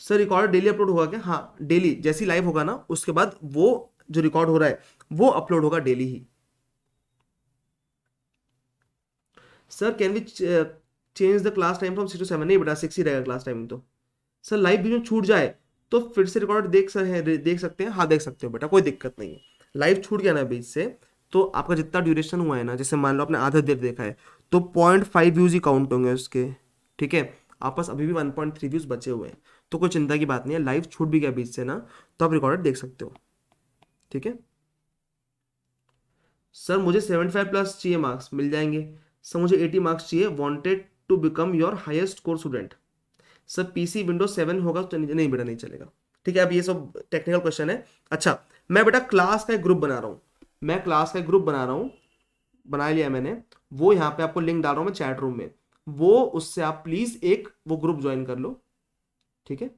सर रिकॉर्ड डेली अपलोड होगा क्या? हाँ डेली, जैसी लाइव होगा ना उसके बाद वो जो रिकॉर्ड हो रहा है वो अपलोड होगा डेली ही। Sir can we change the class time from 6 to 7? नहीं बेटा 6 ही रहेगा क्लास टाइमिंग तो। सर लाइव वीडियो छूट जाए तो फिर से रिकॉर्ड देख सकते हैं? हाँ देख सकते हो बेटा, कोई दिक्कत नहीं है। लाइव छूट गया ना बीच से तो आपका जितना ड्यूरेशन हुआ है ना, जैसे मान लो आपने आधा देर देखा है तो 0.5 व्यूज ही काउंट होंगे उसके, ठीक है। आप पास अभी भी 1.3 व्यूज बचे हुए हैं, तो कोई चिंता की बात नहीं है। लाइव छूट भी गया बीच से ना तो आप रिकॉर्डेड देख सकते हो, ठीक है। सर मुझे 75+ चाहिए मार्क्स, मिल जाएंगे। सर मुझे 80 मार्क्स चाहिए, wanted to become your highest score student. Sir PC Windows 7 होगा तो नहीं बेटा नहीं चलेगा, ठीक है। अब ये सब टेक्निकल क्वेश्चन है। अच्छा मैं बेटा क्लास का एक ग्रुप बना रहा हूँ, मैं क्लास का एक ग्रुप बना रहा हूँ, बना लिया मैंने। वो यहाँ पे आपको लिंक डाल रहा हूँ मैं चैट रूम में, वो उससे आप प्लीज एक वो ग्रुप ज्वाइन कर लो, ठीक है।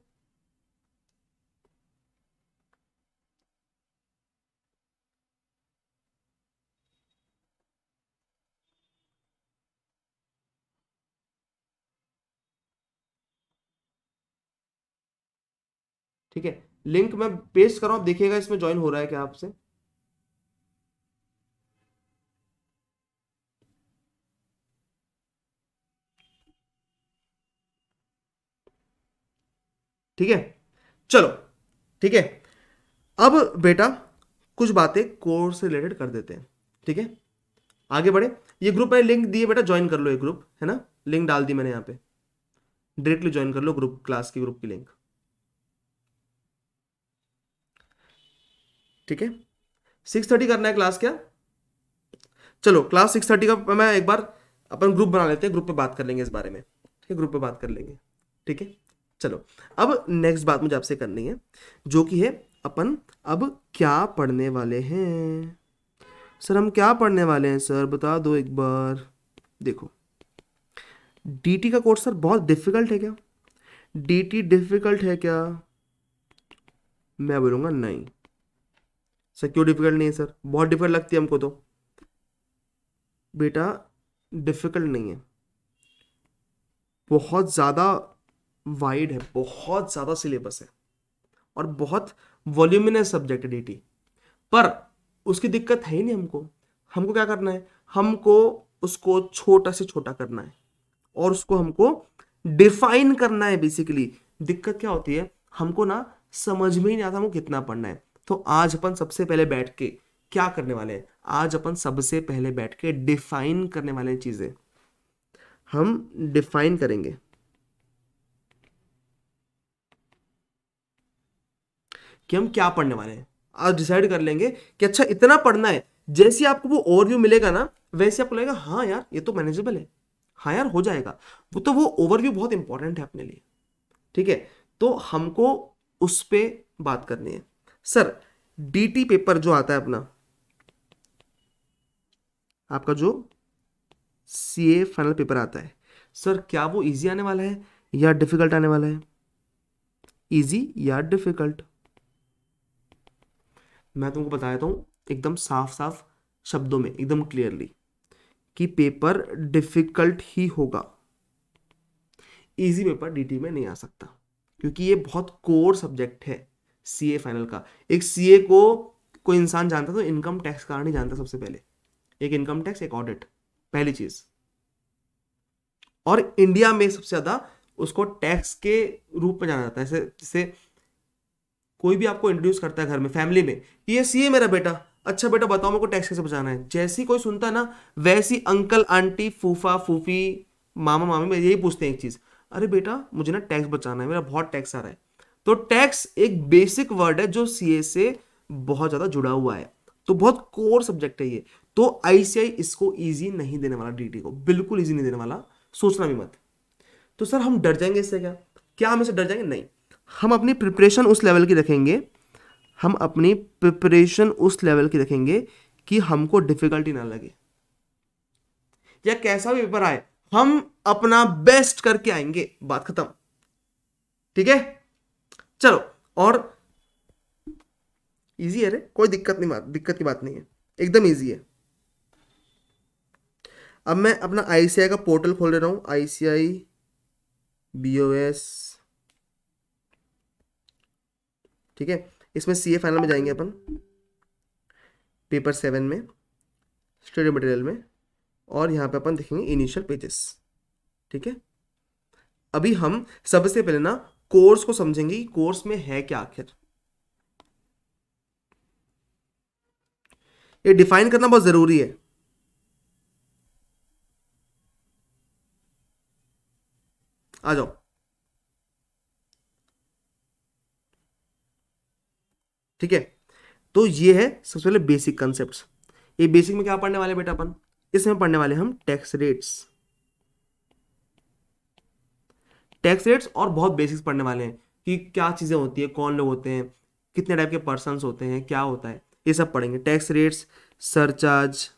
ठीक है लिंक मैं पेस्ट कर रहा हूँ, आप देखिएगा इसमें ज्वाइन हो रहा है क्या आपसे? ठीक है चलो, ठीक है। अब बेटा कुछ बातें कोर्स से रिलेटेड कर देते हैं, ठीक है। आगे बढ़े, ये ग्रुप मैंने लिंक दिए बेटा, ज्वाइन कर लो, ये ग्रुप है ना, लिंक डाल दी मैंने यहाँ पे, डायरेक्टली ज्वाइन कर लो ग्रुप, क्लास की ग्रुप की लिंक, ठीक है। 6:30 करना है क्लास क्या? चलो क्लास 6:30 का मैं एक बार अपन ग्रुप बना लेते हैं, ग्रुप पे बात कर लेंगे इस बारे में, ठीक है, ग्रुप पे बात कर लेंगे, ठीक है। चलो अब नेक्स्ट बात मुझे आपसे करनी है, जो कि है अपन अब क्या पढ़ने वाले हैं। सर हम क्या पढ़ने वाले हैं सर, बता दो एक बार। देखो डीटी का कोर्स सर बहुत डिफिकल्ट है क्या? डीटी डिफिकल्ट है क्या? मैं बोलूंगा नहीं। सर क्यों डिफिकल्ट नहीं है सर? बहुत डिफिकल्ट लगती है हमको तो। बेटा डिफिकल्ट नहीं है, बहुत ज़्यादा वाइड है, बहुत ज़्यादा सिलेबस है और बहुत वॉल्यूमिनस सब्जेक्ट है डीटी। पर उसकी दिक्कत है ही नहीं हमको। हमको क्या करना है, हमको उसको छोटा से छोटा करना है और उसको हमको डिफाइन करना है बेसिकली। दिक्कत क्या होती है, हमको ना समझ में ही नहीं आता हमको कितना पढ़ना है। तो आज अपन सबसे पहले बैठ के क्या करने वाले हैं, आज अपन सबसे पहले बैठ के डिफाइन करने वाले हैं चीजें, हम डिफाइन करेंगे कि हम क्या पढ़ने वाले हैं। आज डिसाइड कर लेंगे कि अच्छा इतना पढ़ना है। जैसे ही आपको वो ओवरव्यू मिलेगा ना, वैसे आपको लगेगा हाँ यार ये तो मैनेजेबल है, हाँ यार हो जाएगा। वो ओवरव्यू बहुत इंपॉर्टेंट है अपने लिए, ठीक है। तो हमको उस पे बात करनी है। सर डीटी पेपर जो आता है अपना, आपका जो सीए फाइनल पेपर आता है, सर क्या वो इजी आने वाला है या डिफिकल्ट आने वाला है? इजी या डिफिकल्ट? मैं तुमको बता देता हूँ एकदम साफ साफ शब्दों में, एकदम क्लियरली, कि पेपर डिफिकल्ट ही होगा। इजी पेपर डीटी में नहीं आ सकता, क्योंकि ये बहुत कोर सब्जेक्ट है सीए फाइनल का। एक सीए को कोई इंसान जानता तो इनकम टैक्स का नहीं जानता सबसे पहले, एक इनकम टैक्स एक ऑडिट, पहली चीज। और इंडिया में सबसे ज्यादा उसको टैक्स के रूप में जाना जाता है। जैसे कोई भी आपको इंट्रोड्यूस करता है घर में, फैमिली में, कि ये सीए मेरा बेटा, अच्छा बेटा बताओ मेरे को टैक्स कैसे बचाना है। जैसे ही कोई सुनता है ना, वैसी अंकल आंटी फूफा फूफी मामा मामी में यही पूछते हैं एक चीज, अरे बेटा मुझे ना टैक्स बचाना है, मेरा बहुत टैक्स आ रहा है। तो टैक्स एक बेसिक वर्ड है जो सीए से बहुत ज्यादा जुड़ा हुआ है, तो बहुत कोर सब्जेक्ट है ये। तो आईसीआई इसको इजी नहीं देने वाला, डीटी को बिल्कुल इजी नहीं देने वाला, सोचना भी मत। तो सर हम डर जाएंगे इससे क्या? क्या हम इससे डर जाएंगे? नहीं, हम अपनी प्रिपरेशन उस लेवल की रखेंगे, हम अपनी प्रिपरेशन उस लेवल की रखेंगे कि हमको डिफिकल्टी ना लगे, या कैसा भी पेपर आए हम अपना बेस्ट करके आएंगे, बात खत्म, ठीक है। चलो, और इजी है रे, कोई दिक्कत नहीं, दिक्कत की बात नहीं है, एकदम इजी है। अब मैं अपना आईसीआई का पोर्टल खोल ले रहा हूँ, ICI BOS, ठीक है। इसमें CA फाइनल में जाएंगे अपन, पेपर 7 में, स्टडी मटेरियल में, और यहाँ पे अपन देखेंगे इनिशियल पेजेस, ठीक है। अभी हम सबसे पहले ना कोर्स को समझेंगे कि कोर्स में है क्या आखिर। ये डिफाइन करना बहुत जरूरी है। आ जाओ, ठीक है। तो ये है सबसे पहले बेसिक कंसेप्ट्स। ये बेसिक में क्या पढ़ने वाले बेटा अपन, इसमें पढ़ने वाले हम टैक्स रेट्स, टैक्स रेट्स और बहुत बेसिक्स पढ़ने वाले हैं कि क्या चीजें होती है, कौन लोग होते हैं, कितने टाइप के पर्सन्स होते हैं, क्या होता है, ये सब पढ़ेंगे। टैक्स रेट्स, सरचार्ज,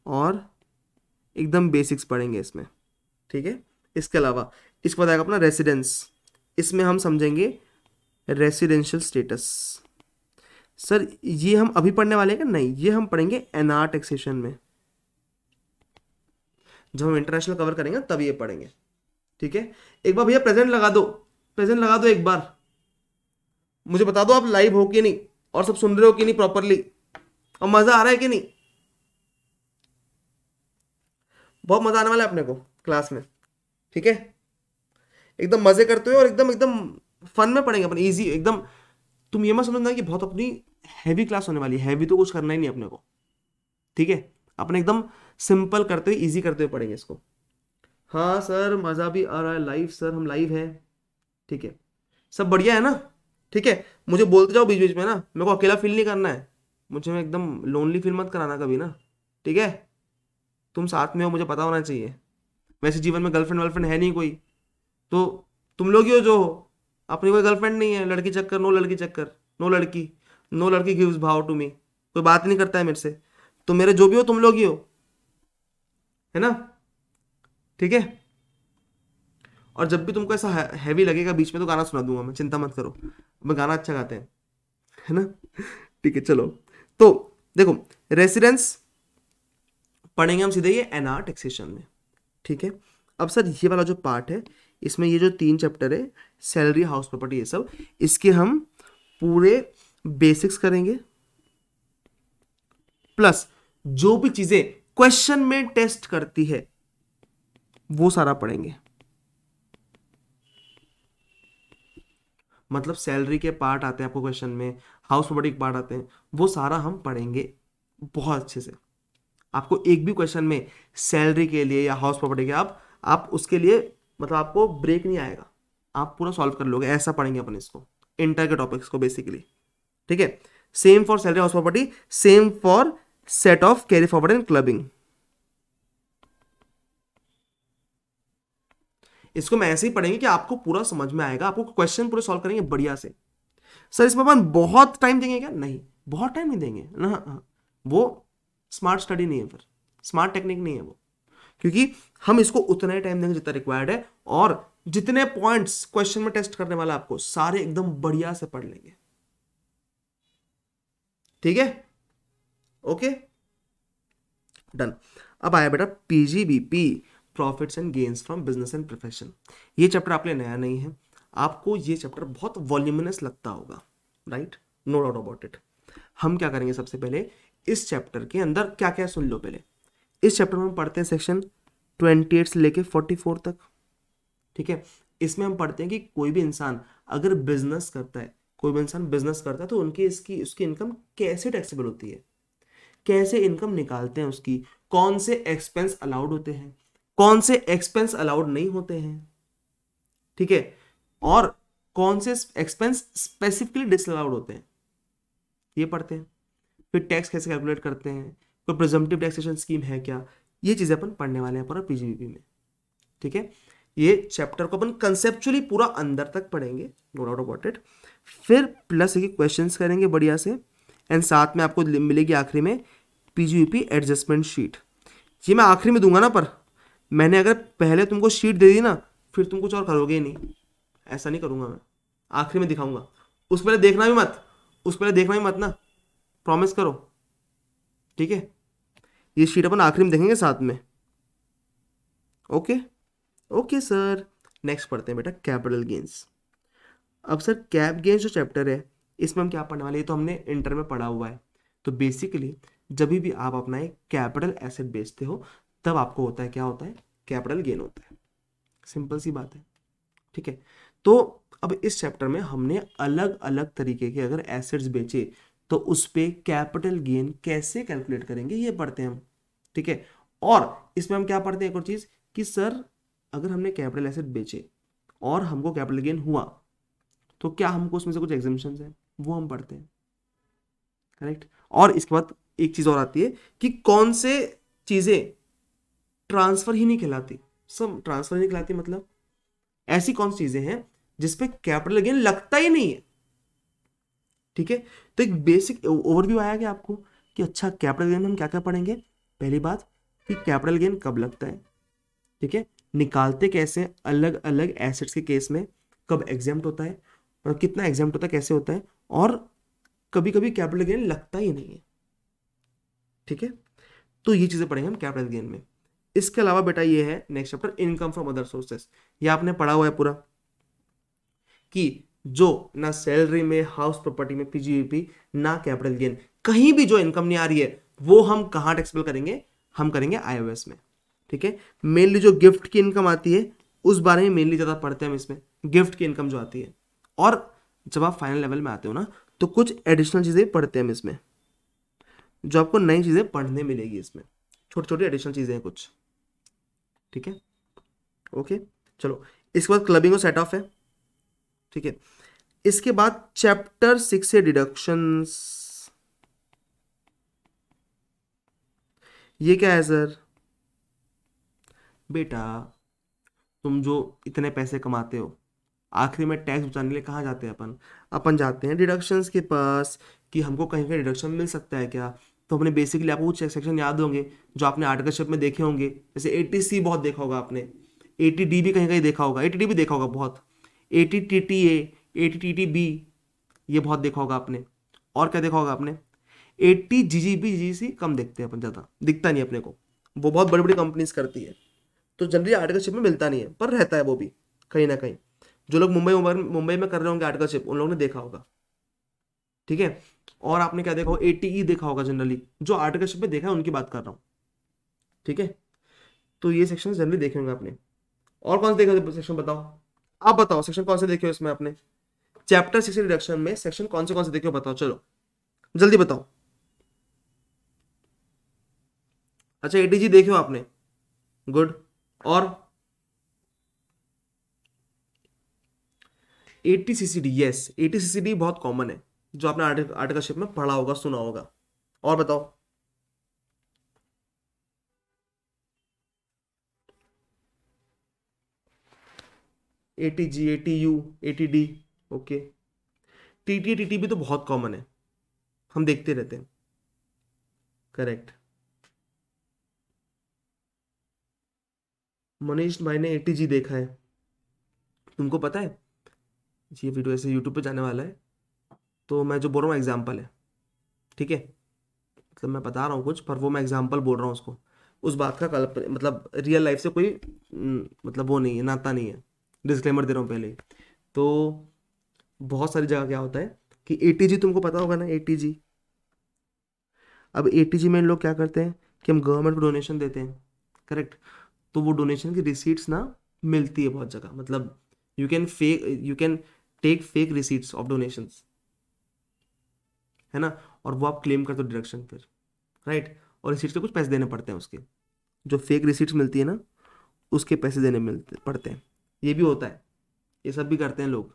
और एकदम बेसिक्स पढ़ेंगे इसमें, ठीक है। इसके अलावा इसके बाद आएगा अपना रेसिडेंस, इसमें हम समझेंगे रेसिडेंशियल स्टेटस। सर ये हम अभी पढ़ने वाले हैं क्या? नहीं, ये हम पढ़ेंगे एनआर टैक्सेशन में, जब हम इंटरनेशनल कवर करेंगे तब ये पढ़ेंगे, ठीक है। एक बार भैया प्रेजेंट लगा दो, प्रेजेंट लगा दो एक बार, मुझे बता दो आप लाइव हो कि नहीं, और सब सुन रहे हो कि नहीं प्रॉपरली, और मजा आ रहा है कि नहीं। बहुत मजा आने वाला है अपने को क्लास में, ठीक है। एकदम मजे करते हुए और एकदम एकदम फन में पढ़ेंगे अपन, इजी एकदम। तुम ये मत समझना कि बहुत अपनी हैवी क्लास होने वाली है, हैवी तो कुछ करना ही नहीं अपने को, ठीक है। अपन एकदम सिंपल करते हुए, इजी करते हुए पढ़ेंगे इसको। हाँ सर मजा भी आ रहा है, लाइव सर, हम लाइव हैं, ठीक है। सब बढ़िया है ना, ठीक है। मुझे बोलते जाओ बीच बीच में ना, मेरे को अकेला फील नहीं करना है, मुझे एकदम लोनली फील मत कराना कभी ना, ठीक है। तुम साथ में हो, मुझे पता होना चाहिए। वैसे जीवन में गर्लफ्रेंड वर्लफ्रेंड है नहीं कोई, तो तुम लोग ही हो जो हो। अपनी कोई गर्लफ्रेंड नहीं है, लड़की चक्कर, नो लड़की चक्कर, नो लड़की, नो लड़की गिव्स भाव टू मी, कोई बात नहीं करता है मेरे से। तो मेरे जो भी हो तुम लोग ही हो, है ना, ठीक है। और जब भी तुमको ऐसा हैवी लगेगा बीच में तो गाना सुना दूंगा मैं, चिंता मत करो, मैं गाना अच्छा गाते हैं, है ना, ठीक है। चलो तो देखो, रेसिडेंस पढ़ेंगे हम सीधे ये एनआर टैक्सेशन में, ठीक है। अब सर ये वाला जो पार्ट है, इसमें ये जो 3 चैप्टर है, सैलरी, हाउस प्रॉपर्टी, ये सब, इसके हम पूरे बेसिक्स करेंगे, प्लस जो भी चीजें क्वेश्चन में टेस्ट करती है वो सारा पढ़ेंगे। मतलब सैलरी के पार्ट आते हैं आपको क्वेश्चन में, हाउस प्रॉपर्टी के पार्ट आते हैं, वो सारा हम पढ़ेंगे बहुत अच्छे से। आपको एक भी क्वेश्चन में सैलरी के लिए या हाउस प्रॉपर्टी के आप उसके लिए मतलब आपको ब्रेक नहीं आएगा, आप पूरा सॉल्व कर लोगे, ऐसा पढ़ेंगे अपन इसको, इंटर के टॉपिक्स को बेसिकली, ठीक है। Same for salary, house property, same for set of, carry forward and clubbing. इसको मैं ऐसे ही पढ़ेंगे कि आपको पूरा समझ में आएगा, आपको क्वेश्चन पूरे सॉल्व करेंगे बढ़िया से। सर इसमें अपन बहुत टाइम देंगे क्या? नहीं, बहुत टाइम नहीं देंगे ना, वो स्मार्ट स्टडी नहीं है, फिर स्मार्ट टेक्निक नहीं है वो, क्योंकि हम इसको उतना ही टाइम देंगे जितना रिक्वायर्ड है, और जितने पॉइंट्स क्वेश्चन में टेस्ट करने वाला आपको सारे एकदम बढ़िया से पढ़ लेंगे, ठीक है, ओके डन। अब आया बेटा PGBP, profits and gains from business and profession. ये चैप्टर आपके लिए नया नहीं है, आपको ये चैप्टर बहुत वॉल्यूमिनस लगता होगा, right, no doubt about it. हम क्या करेंगे, सबसे पहले इस चैप्टर के अंदर क्या क्या सुन लो पहले। इस चैप्टर में हम पढ़ते हैं सेक्शन 28 से लेके 44 तक, ठीक है। इसमें हम पढ़ते हैं कि कोई भी इंसान अगर बिजनेस करता है, कोई भी इंसान बिजनेस करता है तो उनकी उसकी इनकम कैसे टैक्सेबल होती है, कैसे इनकम निकालते हैं उसकी, कौन से एक्सपेंस अलाउड होते हैं, कौन से एक्सपेंस अलाउड नहीं होते हैं, ठीक है, और कौन से एक्सपेंस स्पेसिफिकली डिसअलाउड होते हैं, ये पढ़ते हैं। फिर टैक्स कैसे कैलकुलेट करते हैं, कोई प्रिजम्पटिव टैक्सेशन स्कीम है क्या, ये चीजें अपन पढ़ने वाले हैं पूरा PGBP में, ठीक है। ये चैप्टर को अपन कंसेप्चुअली पूरा अंदर तक पढ़ेंगे, नो डाउट अबाउट इट। फिर प्लस ये क्वेश्चंस करेंगे बढ़िया से, एंड साथ में आपको मिलेगी आखिरी में PGBP एडजस्टमेंट शीट। ये मैं आखिरी में दूंगा ना, पर मैंने अगर पहले तुमको शीट दे दी ना, फिर तुम कुछ और करोगे ही नहीं, ऐसा नहीं करूंगा मैं, आखिरी में दिखाऊंगा। उस पहले देखना भी मत, उस पहले देखना भी मत ना, प्रॉमिस करो, ठीक है। ये शीट अपन आखिरी में देखेंगे साथ में। ओके ओके सर, नेक्स्ट पढ़ते हैं बेटा कैपिटल गेन्स। अब सर कैप गेन्स जो चैप्टर है इसमें हम क्या पढ़ने वाले हैं, तो हमने इंटर में पढ़ा हुआ है। तो बेसिकली जब भी आप अपना एक कैपिटल एसेट बेचते हो तब आपको होता है, क्या होता है, कैपिटल गेन होता है। सिंपल सी बात है, ठीक है। तो अब इस चैप्टर में हमने अलग अलग तरीके के अगर एसेट्स बेचे तो उस पे कैपिटल गेन कैसे कैलकुलेट करेंगे ये पढ़ते हैं हम, ठीक है। और इसमें हम क्या पढ़ते हैं एक और चीज कि सर अगर हमने कैपिटल एसेट बेचे और हमको कैपिटल गेन हुआ तो क्या हमको उसमें से कुछ एग्जेम्पशंस हैं, वो हम पढ़ते हैं, करेक्ट। और इसके बाद एक चीज और आती है कि कौन से चीजें ट्रांसफर ही नहीं कहलाती। सब ट्रांसफर ही नहीं कहलाती मतलब ऐसी कौन सी चीजें हैं जिसपे कैपिटल गेन लगता ही नहीं है, ठीक है। तो एक बेसिक ओवरव्यू आया कि आपको कि अच्छा कैपिटल गेन में हम क्या क्या पढ़ेंगे। पहली बात कि कैपिटल गेन कब लगता है, ठीक है, निकालते कैसे अलग अलग एसेट्स के केस में, कब एग्जाम्प्ट होता है और कितना एग्जाम्प्ट होता है, कैसे होता है, और कभी कभी कैपिटल गेन लगता ही नहीं है, ठीक है। तो ये चीजें पढ़ेंगे हम कैपिटल गेन में। इसके अलावा बेटा ये है next chapter income from other sources. ये आपने पढ़ा हुआ है पूरा कि जो ना सैलरी में, हाउस प्रॉपर्टी में, पीजीवीपी, ना कैपिटल गेन, कहीं भी जो इनकम नहीं आ रही है वो हम कहां टैक्सेबल करेंगे, हम करेंगे आईओएस में, ठीक है। मेनली जो गिफ्ट की इनकम आती है उस बारे में मेनली ज्यादा पढ़ते हैं हम इसमें, गिफ्ट की इनकम जो आती है। और जब आप फाइनल लेवल में आते हो ना तो कुछ एडिशनल चीजें पढ़ते हैं हम इसमें, जो आपको नई चीजें पढ़ने मिलेगी इसमें, छोटी छोटी एडिशनल चीजें हैं कुछ, ठीक है। ओके चलो, इसके बाद क्लबिंग और सेट ऑफ है, ठीक है। इसके बाद चैप्टर 6 से डिडक्शंस। ये क्या है सर? बेटा तुम जो इतने पैसे कमाते हो आखिरी में टैक्स बचाने के लिए कहाँ जाते हैं अपन, अपन जाते हैं डिडक्शंस के पास कि हमको कहीं का डिडक्शन मिल सकता है क्या। तो हमने बेसिकली आपको कुछ सेक्शन याद होंगे जो आपने आर्टिकलशिप में देखे होंगे, जैसे 80C बहुत देखा होगा आपने, 80D भी कहीं कहीं देखा होगा, 80D भी देखा होगा बहुत, 80TTA, 80TTB ये बहुत देखा होगा आपने। और क्या देखा होगा आपने, 80GGB, GGC कम देखते हैं अपन, ज़्यादा दिखता नहीं अपने को, वो बहुत बड़ी बड़ी कंपनीज करती है तो जनरली आर्टिकलशिप में मिलता नहीं है, पर रहता है वो भी कहीं ना कहीं। जो लोग मुंबई में कर रहे होंगे आर्टिकलशिप उन लोगों ने देखा होगा, ठीक है। और आपने क्या देखा होगा, 80E देखा होगा जनरली, जो आर्टिकलशिप में देखा है उनकी बात कर रहा हूँ, ठीक है। तो ये सेक्शन जनरली देखे होंगे आपने। और कौन से देखा सेक्शन बताओ, आप बताओ सेक्शन कौन से देखे हो इसमें आपने, चैप्टर 6 रिडक्शन में सेक्शन कौन से देखे हो बताओ, चलो जल्दी बताओ। अच्छा 80G देखे हो आपने, गुड। और 80CCD, यस 80CCD बहुत कॉमन है जो आपने आर्टिकलशिप में पढ़ा होगा, सुना होगा। और बताओ, ATG, ATU, ATD, okay. TT, TT भी तो बहुत कॉमन है, हम देखते रहते हैं, करेक्ट। मनीष भाई ने ATG देखा है, तुमको पता है ये वीडियो ऐसे यूट्यूब पे जाने वाला है, तो मैं जो बोल रहा हूँ एग्जाम्पल है, ठीक है। मतलब मैं बता रहा हूँ कुछ पर वो मैं एग्जाम्पल बोल रहा हूँ उसको, उस बात का मतलब रियल लाइफ से कोई मतलब वो नहीं है, नाता नहीं है, डिस्क्लेमर दे रहा हूँ पहले ही। तो बहुत सारी जगह क्या होता है कि ATG तुमको पता होगा ना, ATG। अब ATG में लोग क्या करते हैं कि हम गवर्नमेंट को डोनेशन देते हैं, करेक्ट। तो वो डोनेशन की रिसीट्स ना मिलती है बहुत जगह, मतलब you can take fake receipts of donations, है ना। और वो आप क्लेम करते हो डिडक्शन फिर, राइट। और रिसीट्स के कुछ पैसे देने पड़ते हैं उसके, जो फेक रिसीट्स मिलती है ना उसके पैसे देने मिलते पड़ते हैं, ये भी होता है, ये सब भी करते हैं लोग।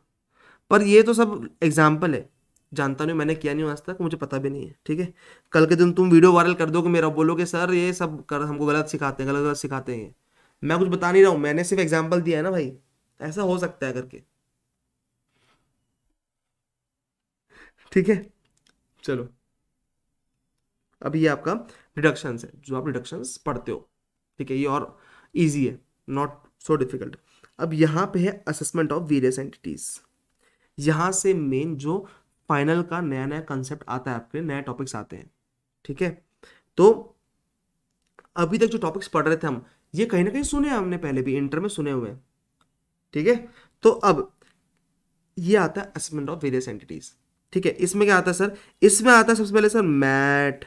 पर ये तो सब एग्जाम्पल है, जानता नहीं, मैंने किया नहीं आज तक, मुझे पता भी नहीं है, ठीक है। कल के दिन तुम वीडियो वायरल कर दोगे मेरा, बोलोगे सर ये सब कर हमको गलत सिखाते हैं, गलत गलत सिखाते हैं। मैं कुछ बता नहीं रहा हूँ, मैंने सिर्फ एग्जाम्पल दिया है ना भाई, ऐसा हो सकता है करके, ठीक है। चलो अब ये आपका डिडक्शंस है जो आप डिडक्शंस पढ़ते हो, ठीक है। ये और इजी है, नॉट सो डिफिकल्ट। अब यहाँ पे है असेसमेंट ऑफ वेरियस एंटिटीज। यहाँ से मेन जो फाइनल का नया नया कंसेप्ट आता है, आपके नए टॉपिक्स आते हैं, ठीक है। तो अभी तक जो टॉपिक्स पढ़ रहे थे हम, ये कहीं ना कहीं सुने हैं हमने, पहले भी इंटर में सुने हुए हैं। ठीक है, तो अब ये आता है असेसमेंट ऑफ वेरियस एंटिटीज। ठीक है, इसमें क्या आता है सर? इसमें आता है सबसे पहले सर मैट,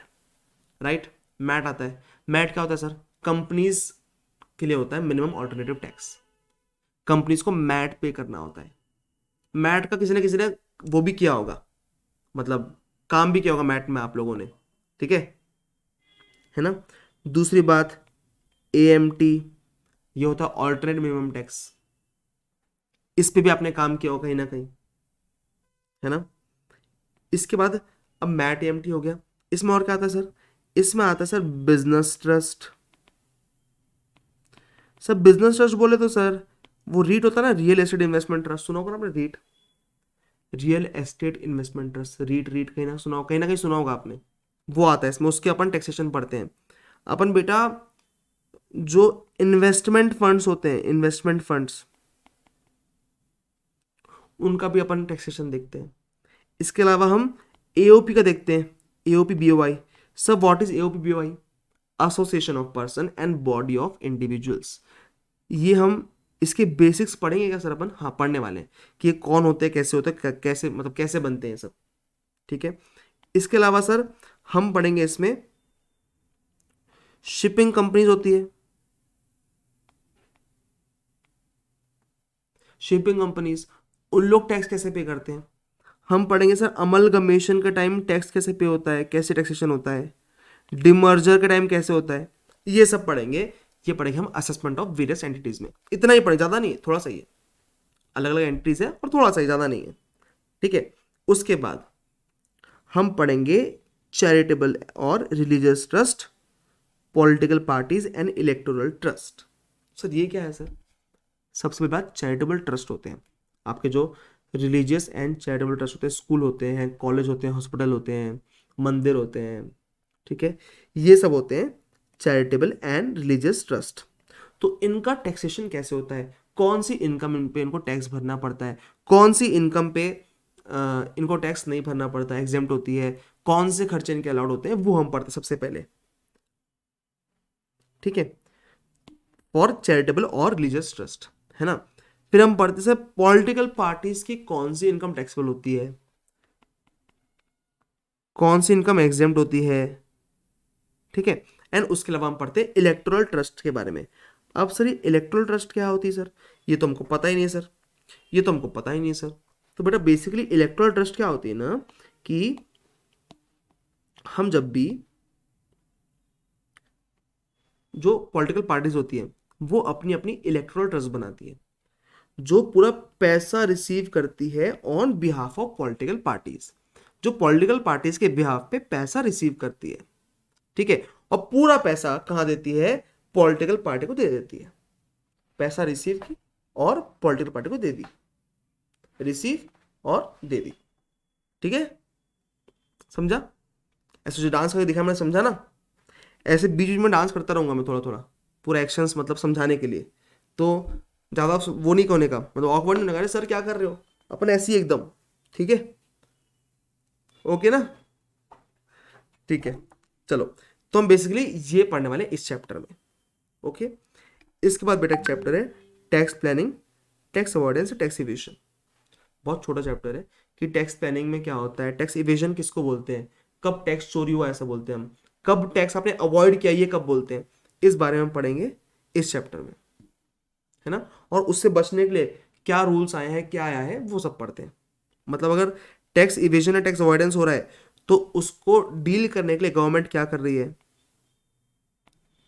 राइट? मैट आता है। मैट क्या होता है सर? कंपनीज के लिए होता है मिनिमम ऑल्टरनेटिव टैक्स। कंपनीज को मैट पे करना होता है। मैट का किसी ने वो भी किया होगा, मतलब काम भी किया होगा मैट में आप लोगों ने। ठीक है ना? दूसरी बात, एएमटी, ये होता है ऑल्टरनेट मिनिमम टैक्स। इस पे भी आपने काम किया होगा कहीं ना कहीं, है ना? इसके बाद अब मैट एएमटी हो गया। इसमें और क्या आता है सर? इसमें आता है sir business trust. Sir business trust बोले तो सर वो रीट होता है ना, रियल एस्टेट इन्वेस्टमेंट ट्रस्ट, सुना होगा ना आपने? REIT, real estate investment trust, REIT, REIT कहीं ना सुना हो, कहीं ना कहीं सुना होगा आपने। वो आता है इसमें, उसके अपन टैक्सेशन पढ़ते हैं अपन बेटा। जो इन्वेस्टमेंट फंड्स होते हैं, इन्वेस्टमेंट फंड्स, उनका भी अपन टैक्सेशन देखते हैं। इसके अलावा हम एओपी का देखते हैं, एओपी बीओवाई। सब what is AOP BOI? Association of person and body of individuals. ये हम इसके बेसिक्स पढ़ेंगे क्या सर अपन? हाँ, पढ़ने वाले हैं कि ये कौन होते हैं, कैसे होते हैं, कैसे मतलब कैसे बनते हैं सब। ठीक है, इसके अलावा सर हम पढ़ेंगे इसमें शिपिंग कंपनीज होती है, शिपिंग कंपनीज, उन लोग टैक्स कैसे पे करते हैं। हम पढ़ेंगे सर अमलगमेशन के टाइम टैक्स कैसे पे होता है, कैसे टैक्सेशन होता है। डिमर्जर के टाइम कैसे होता है, ये सब पढ़ेंगे। ये पढ़ेंगे हम असेसमेंट ऑफ वेरियस एंटिटीज में। इतना ही पढ़े, ज़्यादा नहीं है, थोड़ा सा ही है। अलग अलग एंटिटीज है और थोड़ा सा ही, ज़्यादा नहीं है। ठीक है, उसके बाद हम पढ़ेंगे चैरिटेबल और religious trust, political parties and electoral trust. Sir ये क्या है सर? सबसे पहली बात, चैरिटेबल ट्रस्ट होते हैं आपके जो रिलीजियस एंड चैरिटेबल ट्रस्ट होते हैं। स्कूल होते हैं, कॉलेज होते हैं, हॉस्पिटल होते हैं, मंदिर होते हैं। ठीक है, ये सब होते हैं चैरिटेबल एंड रिलीजियस ट्रस्ट। तो इनका टैक्सेशन कैसे होता है, कौन सी इनकम पे इनको टैक्स भरना पड़ता है, कौन सी इनकम पे इनको टैक्स नहीं भरना पड़ता है, एग्जेम्प्ट होती है, कौन से खर्चे इनके अलाउड होते हैं, वो हम पढ़ते हैं सबसे पहले। ठीक है, फॉर चैरिटेबल और रिलीजियस ट्रस्ट, है ना? फिर हम पढ़ते हैं पॉलिटिकल पार्टीज की कौन सी इनकम टैक्सेबल होती है, कौन सी इनकम एग्जेम्प्ट होती है। ठीक है, एंड उसके अलावा हम पढ़ते हैं इलेक्टोरल ट्रस्ट के बारे में। अब सर ये इलेक्टोरल ट्रस्ट क्या होती है सर? ये तो हमको पता ही नहीं है सर, ये तो हमको पता ही नहीं है सर। तो बेटा बेसिकली इलेक्टोरल ट्रस्ट क्या होती है ना, कि हम जब भी जो पॉलिटिकल पार्टीज होती है वो अपनी अपनी इलेक्टोरल ट्रस्ट बनाती है, जो पूरा पैसा रिसीव करती है on behalf of political parties, जो पॉलिटिकल पार्टीज के बिहाफ पे पैसा रिसीव करती है। ठीक है, और पूरा पैसा कहां देती है? पॉलिटिकल पार्टी को दे देती है। पैसा रिसीव की और पॉलिटिकल पार्टी को दे दी, रिसीव और दे दी। ठीक है, समझा? ऐसे जो डांस करके दिखा मैंने, समझा ना? ऐसे बीच बीच में डांस करता रहूंगा मैं थोड़ा थोड़ा, पूरा एक्शंस मतलब समझाने के लिए। तो ज़्यादा वो नहीं होने का, मतलब ऑकवर्ड नहीं होने का, अरे सर क्या कर रहे हो, अपन ऐसे ही एकदम। ठीक है, ओके ना? ठीक है, चलो। तो हम बेसिकली ये पढ़ने वाले इस चैप्टर में। ओके, इसके बाद बेटा एक चैप्टर है tax planning, tax avoidance, tax evasion. बहुत छोटा चैप्टर है कि टैक्स प्लानिंग में क्या होता है, टैक्स इवेजन किसको बोलते हैं, कब टैक्स चोरी हुआ ऐसा बोलते हैं हम, कब टैक्स आपने अवॉइड किया ये कब बोलते हैं, इस बारे में हम पढ़ेंगे इस चैप्टर में, है ना? और उससे बचने के लिए क्या रूल्स आए हैं, क्या आया है, वो सब पढ़ते हैं। मतलब अगर टैक्स इवेजन या टैक्स अवॉइडेंस हो रहा है तो उसको डील करने के लिए गवर्नमेंट क्या कर रही है।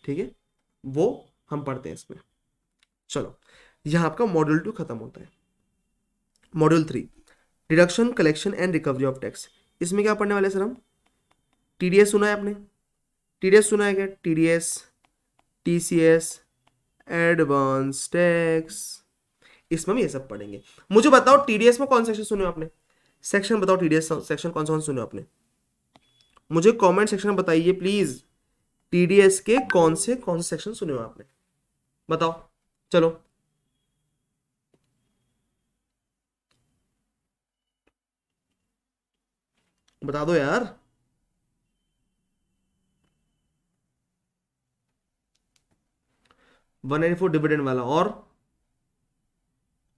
ठीक है, वो हम पढ़ते हैं इसमें। चलो, यहां आपका मॉड्यूल 2 खत्म होता है। Module 3, deduction, collection and recovery of tax. इसमें क्या पढ़ने वाले सर हम? टीडीएस सुना है आपने? टीडीएस सुना है क्या? टीडीएस, टीसीएस, एडवांस टैक्स, इसमें हम ये सब पढ़ेंगे। मुझे बताओ टीडीएस में कौन सेक्शन सुने हो आपने? सेक्शन बताओ, टीडीएस सेक्शन कौन सा सुने हो आपने? मुझे कमेंट सेक्शन में बताइए प्लीज, टीडीएस के कौन से सेक्शन सुने हो आपने? बताओ, चलो बता दो यार। 194 डिविडेंड वाला, और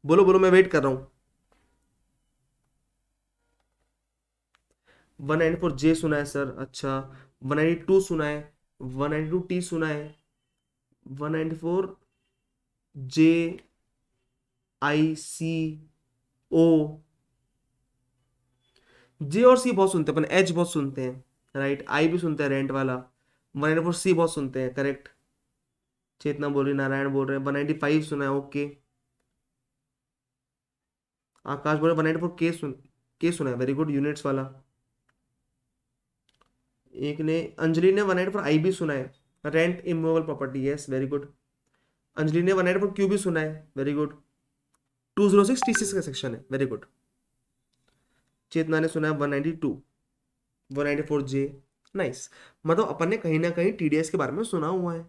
बोलो बोलो, मैं वेट कर रहा हूं। 194 जे सुना है सर, अच्छा 192 सुना है, 192 टी सुना है, 194 जे आई सी ओ, जे और सी बहुत सुनते हैं अपन, एच बहुत सुनते हैं, राइट, आई भी सुनते हैं रेंट वाला, 194 सी बहुत सुनते हैं, करेक्ट। चेतना बोल रही, नारायण बोल रहे हैं 195 सुना है, ओके। आकाश बोल रहे 194 के सुना है, वेरी गुड, यूनिट्स वाला। एक ने, अंजलि ने 194 आई भी सुना है, rent immovable property, yes very good. Anjali ने 194 क्यू भी सुना है, वेरी गुड। 206 T6 का सेक्शन है, वेरी गुड। चेतना ने सुना है 192, 194 जे, नाइस। मतलब अपन ने कहीं ना कहीं टीडीएस के बारे में सुना हुआ है,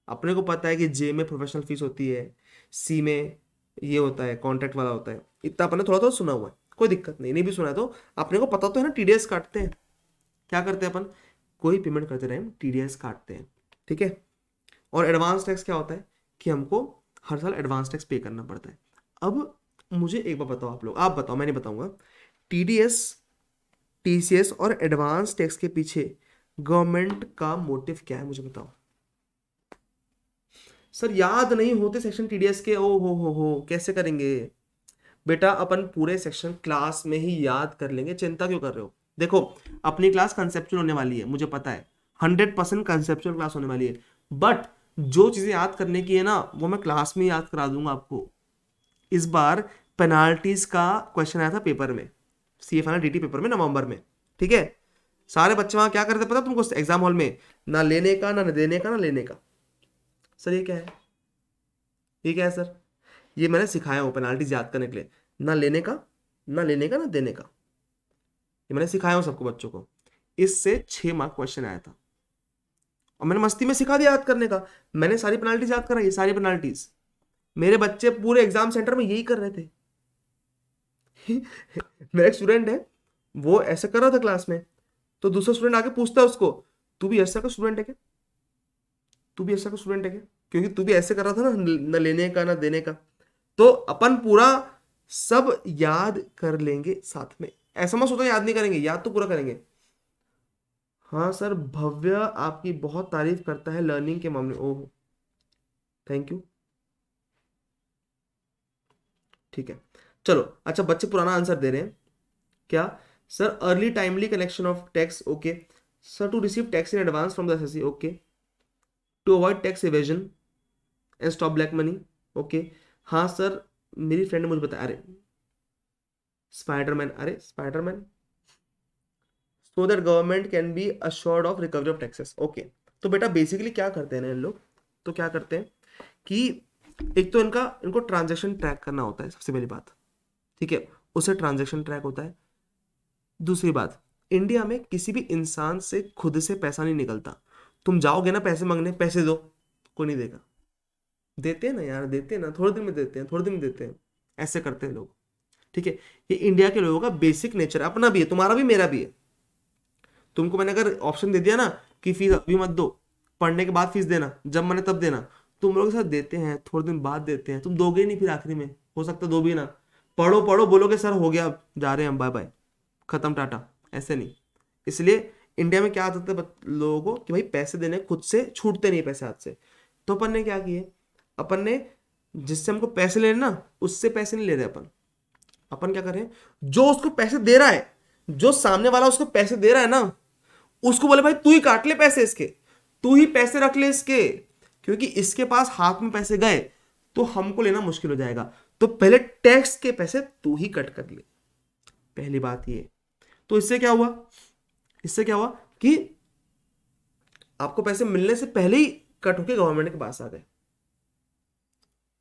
अपने को पता है कि जे में प्रोफेशनल फीस होती है, सी में ये होता है कॉन्ट्रैक्ट वाला होता है, इतना अपन ने थोड़ा थोड़ा सुना हुआ है, कोई दिक्कत नहीं, नहीं भी सुना है तो अपने को पता तो है ना, टीडीएस काटते हैं, क्या करते हैं अपन, कोई पेमेंट करते रहे टीडीएस काटते हैं, ठीक है। और एडवांस टैक्स क्या होता है कि हमको हर साल एडवांस टैक्स पे करना पड़ता है। अब मुझे एक बार बताओ, आप लोग, आप बताओ, मैं नहीं बताऊंगा, टीडीएस, टीसीएस और एडवांस टैक्स के पीछे गवर्नमेंट का मोटिव क्या है, मुझे बताओ। सर याद नहीं होते सेक्शन टीडीएस के, ओ हो, कैसे करेंगे बेटा, अपन पूरे सेक्शन क्लास में ही याद कर लेंगे, चिंता क्यों कर रहे हो। देखो अपनी क्लास कंसेप्चुअल होने वाली है, मुझे पता है 100% कंसेप्चुअल क्लास होने वाली है, बट जो चीजें याद करने की है ना, वो मैं क्लास में याद करा दूंगा आपको। इस बार पेनाल्टीज का क्वेश्चन आया था पेपर में, सीएफआई डीटी पेपर में नवंबर में, ठीक है। सारे बच्चे वहां क्या करते पता तुमको एग्जाम हॉल में, ना लेने का, ना देने का, ना लेने का। सर ये क्या है, ये क्या है सर, ये मैंने सिखाया हूँ पेनाल्टीज याद करने के लिए, ना लेने का, ना लेने का, ना देने का, ये मैंने सिखाया हूँ सबको बच्चों को। इससे 6 मार्क क्वेश्चन आया था, और मैंने मस्ती में सिखा दिया याद करने का, मैंने सारी पेनाल्टीज याद कराई, सारी पेनाल्टीज, मेरे बच्चे पूरे एग्जाम सेंटर में यही कर रहे थे। मेरा एक स्टूडेंट है, वो ऐसा कर रहा था क्लास में, तो दूसरा स्टूडेंट आके पूछता है उसको, तू भी ऐसा का स्टूडेंट है क्या, तू भी ऐसा का स्टूडेंट है क्या, क्योंकि तू भी ऐसे कर रहा था ना, न लेने का ना देने का। तो अपन पूरा सब याद कर लेंगे साथ में, ऐसा मत सोचो याद नहीं करेंगे, याद तो पूरा करेंगे। हाँ सर, भव्य आपकी बहुत तारीफ करता है लर्निंग के मामले, ओह थैंक यू, ठीक है। चलो अच्छा, बच्चे पुराना आंसर दे रहे हैं क्या, sir early timely collection of tax, okay sir, to receive tax in advance from the SSC, okay, to avoid tax evasion and stop black money, okay. हाँ सर, मेरी फ्रेंड ने मुझे बताया, अरे स्पाइडरमैन, अरे Spiderman, so that government can be assured of recovery of taxes, okay. तो बेटा basically क्या करते हैं ना इन लोग, तो क्या करते हैं कि एक तो इनको ट्रांजैक्शन ट्रैक करना होता है, सबसे पहली बात, ठीक है, उससे ट्रांजैक्शन ट्रैक होता है। दूसरी बात, इंडिया में किसी भी इंसान से खुद से पैसा नहीं निकलता, तुम जाओगे ना पैसे मांगने, पैसे दो, कोई नहीं देगा, देते हैं ना यार, देते हैं ना, थोड़े दिन में देते हैं, थोड़े दिन में देते हैं, ऐसे करते हैं लोग, ठीक है। ये इंडिया के लोगों का बेसिक नेचर है, अपना भी है, तुम्हारा भी, मेरा भी है। तुमको मैंने अगर ऑप्शन दे दिया ना कि फीस अभी मत दो, पढ़ने के बाद फीस देना, जब मैंने तब देना, तुम लोग के साथ देते हैं, थोड़े दिन बाद देते हैं, तुम दोगे नहीं, फिर आखिरी में हो सकता दो भी ना, पढ़ो पढ़ो बोलोगे सर हो गया, जा रहे हैं हम, बाय बाय, खत्म टाटा, ऐसे नहीं। इसलिए इंडिया में क्या आदत है लोगों को कि भाई पैसे देने खुद से छूटते नहीं पैसे हाथ से, तो अपन ने क्या किए, अपन ने जिससे हमको पैसे लेने ना, उससे पैसे नहीं ले रहे अपन, अपन क्या करें, जो उसको पैसे दे रहा है, जो सामने वाला उसको पैसे दे रहा है ना, उसको बोले भाई तू ही काट ले पैसे इसके, तू ही पैसे रख ले इसके, क्योंकि इसके पास हाथ में पैसे गए तो हमको लेना मुश्किल हो जाएगा, तो पहले टैक्स के पैसे तू ही कट कर ले, पहली बात ये। तो इससे क्या हुआ, इससे क्या हुआ कि आपको पैसे मिलने से पहले ही कट होके गवर्नमेंट के पास आ गए।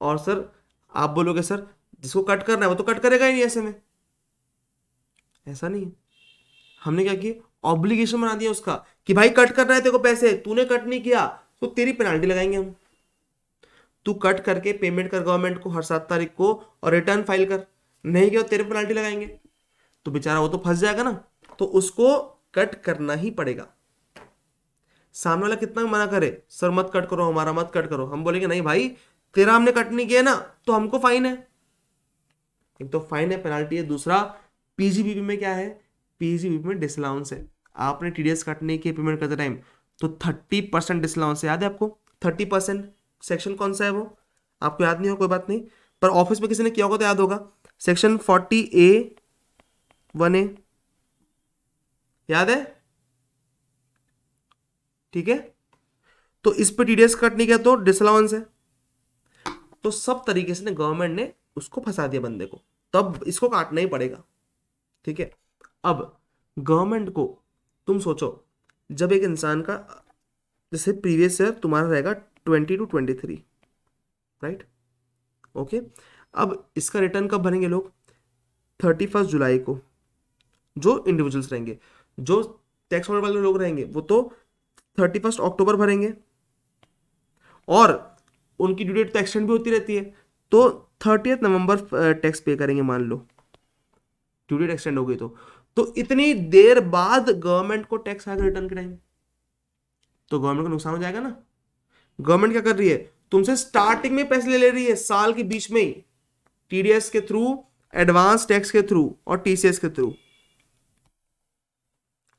और सर आप बोलोगे सर जिसको कट करना है वो तो कट करेगा ही नहीं, ऐसे में ऐसा नहीं है, हमने क्या किया, ऑब्लिगेशन बना दिया उसका कि भाई कट कर रहा है तेरे को पैसे, तूने कट नहीं किया तो तेरी पेनाल्टी लगाएंगे हम, तू कट करके पेमेंट कर गवर्नमेंट को हर 7 तारीख को, और रिटर्न फाइल कर, नहीं किया तेरे पेनाल्टी लगाएंगे, तो बेचारा वो तो फंस जाएगा ना, तो उसको कट करना ही पड़ेगा। सामने वाला कितना भी मना करे, सर मत कट करो, हमारा मत कट करो, हम बोलेंगे नहीं भाई तेरा हमने कट नहीं किया ना तो हमको फाइन है। एक तो फाइन है, पेनाल्टी है, दूसरा पीजीबीपी में क्या है, पीजीबीपी में डिसअलाउंस है। आपने टीडीएस काटने की पेमेंट करते टाइम तो 30% डिसअलाउंस, याद है आपको 30%? सेक्शन कौन सा है वो आपको याद नहीं हो कोई बात नहीं, पर ऑफिस में किसी ने किया होगा तो याद होगा, सेक्शन 40A(1)(a), याद है? ठीक है, तो इस पे टीडीएस कट नहीं किया तो डिसअलाउंस है। तो सब तरीके से गवर्नमेंट ने उसको फंसा दिया बंदे को, तब इसको काटना ही पड़ेगा। ठीक है, अब गवर्नमेंट को तुम सोचो, जब एक इंसान का जैसे प्रीवियस ईयर तुम्हारा रहेगा 20 to 23, राइट? ओके, अब इसका रिटर्न कब भरेंगे लोग? 31 जुलाई को, जो इंडिविजुअल्स रहेंगे। जो टैक्स होल्डर वाले लोग रहेंगे वो तो 31 अक्टूबर भरेंगे, और उनकी ड्यू डेट तो एक्सटेंड भी होती रहती है, तो 30 नवंबर टैक्स पे करेंगे, मान लो ड्यू डेट एक्सटेंड हो गई तो इतनी देर बाद गवर्नमेंट को टैक्स आएगा रिटर्न के टाइम, तो गवर्नमेंट को नुकसान हो जाएगा ना। गवर्नमेंट क्या कर रही है, तुमसे स्टार्टिंग में पैसे ले रही है, साल के बीच में ही, टीडीएस के थ्रू, एडवांस टैक्स के थ्रू और टीसीएस के थ्रू।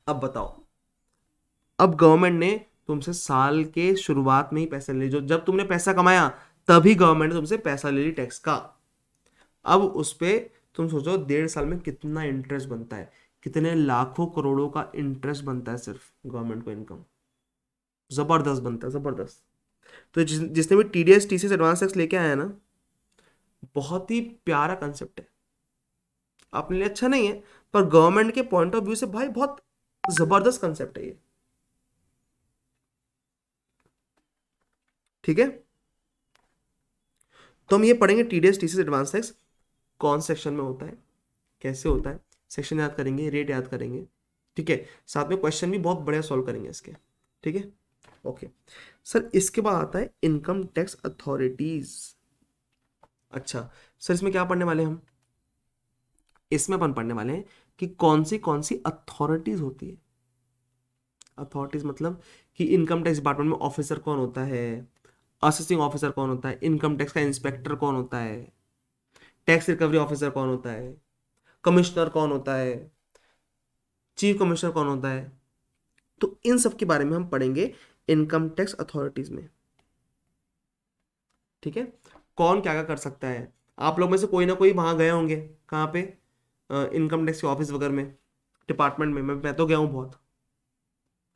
अब बताओ, अब गवर्नमेंट ने तुमसे साल के शुरुआत में ही पैसे ले, जो जब तुमने पैसा कमाया तभी गवर्नमेंट ने तुमसे पैसा ले ली टैक्स का। अब उस पे तुम सोचो 1.5 साल में कितना इंटरेस्ट बनता है, कितने लाखों करोड़ों का इंटरेस्ट बनता है सिर्फ गवर्नमेंट को इनकम, जबरदस्त बनता है, जबरदस्त। तो जिसने भी टीडीएस टीसीएस एडवांस टैक्स लेके आया ना, बहुत ही प्यारा कंसेप्ट है, अपने लिए अच्छा नहीं है पर गवर्नमेंट के पॉइंट ऑफ व्यू से भाई बहुत जबरदस्त कंसेप्ट है ये। ठीक है, तो हम ये पढ़ेंगे टीडीएस टीसीएस एडवांस टैक्स कौन सेक्शन में होता है, कैसे होता है, सेक्शन याद करेंगे, रेट याद करेंगे। ठीक है, साथ में क्वेश्चन भी बहुत बढ़िया सॉल्व करेंगे इसके। ठीक है, ओके सर। इसके बाद आता है इनकम टैक्स अथॉरिटीज। अच्छा सर, इसमें क्या पढ़ने वाले हैं हम? इसमें अपन पढ़ने वाले हैं कि कौन सी अथॉरिटीज होती है। अथॉरिटीज मतलब कि इनकम टैक्स डिपार्टमेंट में ऑफिसर कौन होता है, असेसिंग ऑफिसर कौन होता है, इनकम टैक्स का इंस्पेक्टर कौन होता है, टैक्स रिकवरी ऑफिसर कौन होता है, कमिश्नर कौन होता है, चीफ कमिश्नर कौन होता है। तो इन सब के बारे में हम पढ़ेंगे इनकम टैक्स अथॉरिटीज में। ठीक है, कौन क्या क्या कर सकता है। आप लोग में से कोई ना कोई वहां गए होंगे, कहाँ पे, इनकम टैक्स के ऑफिस वगैरह में, डिपार्टमेंट में। मैं तो गया हूँ बहुत,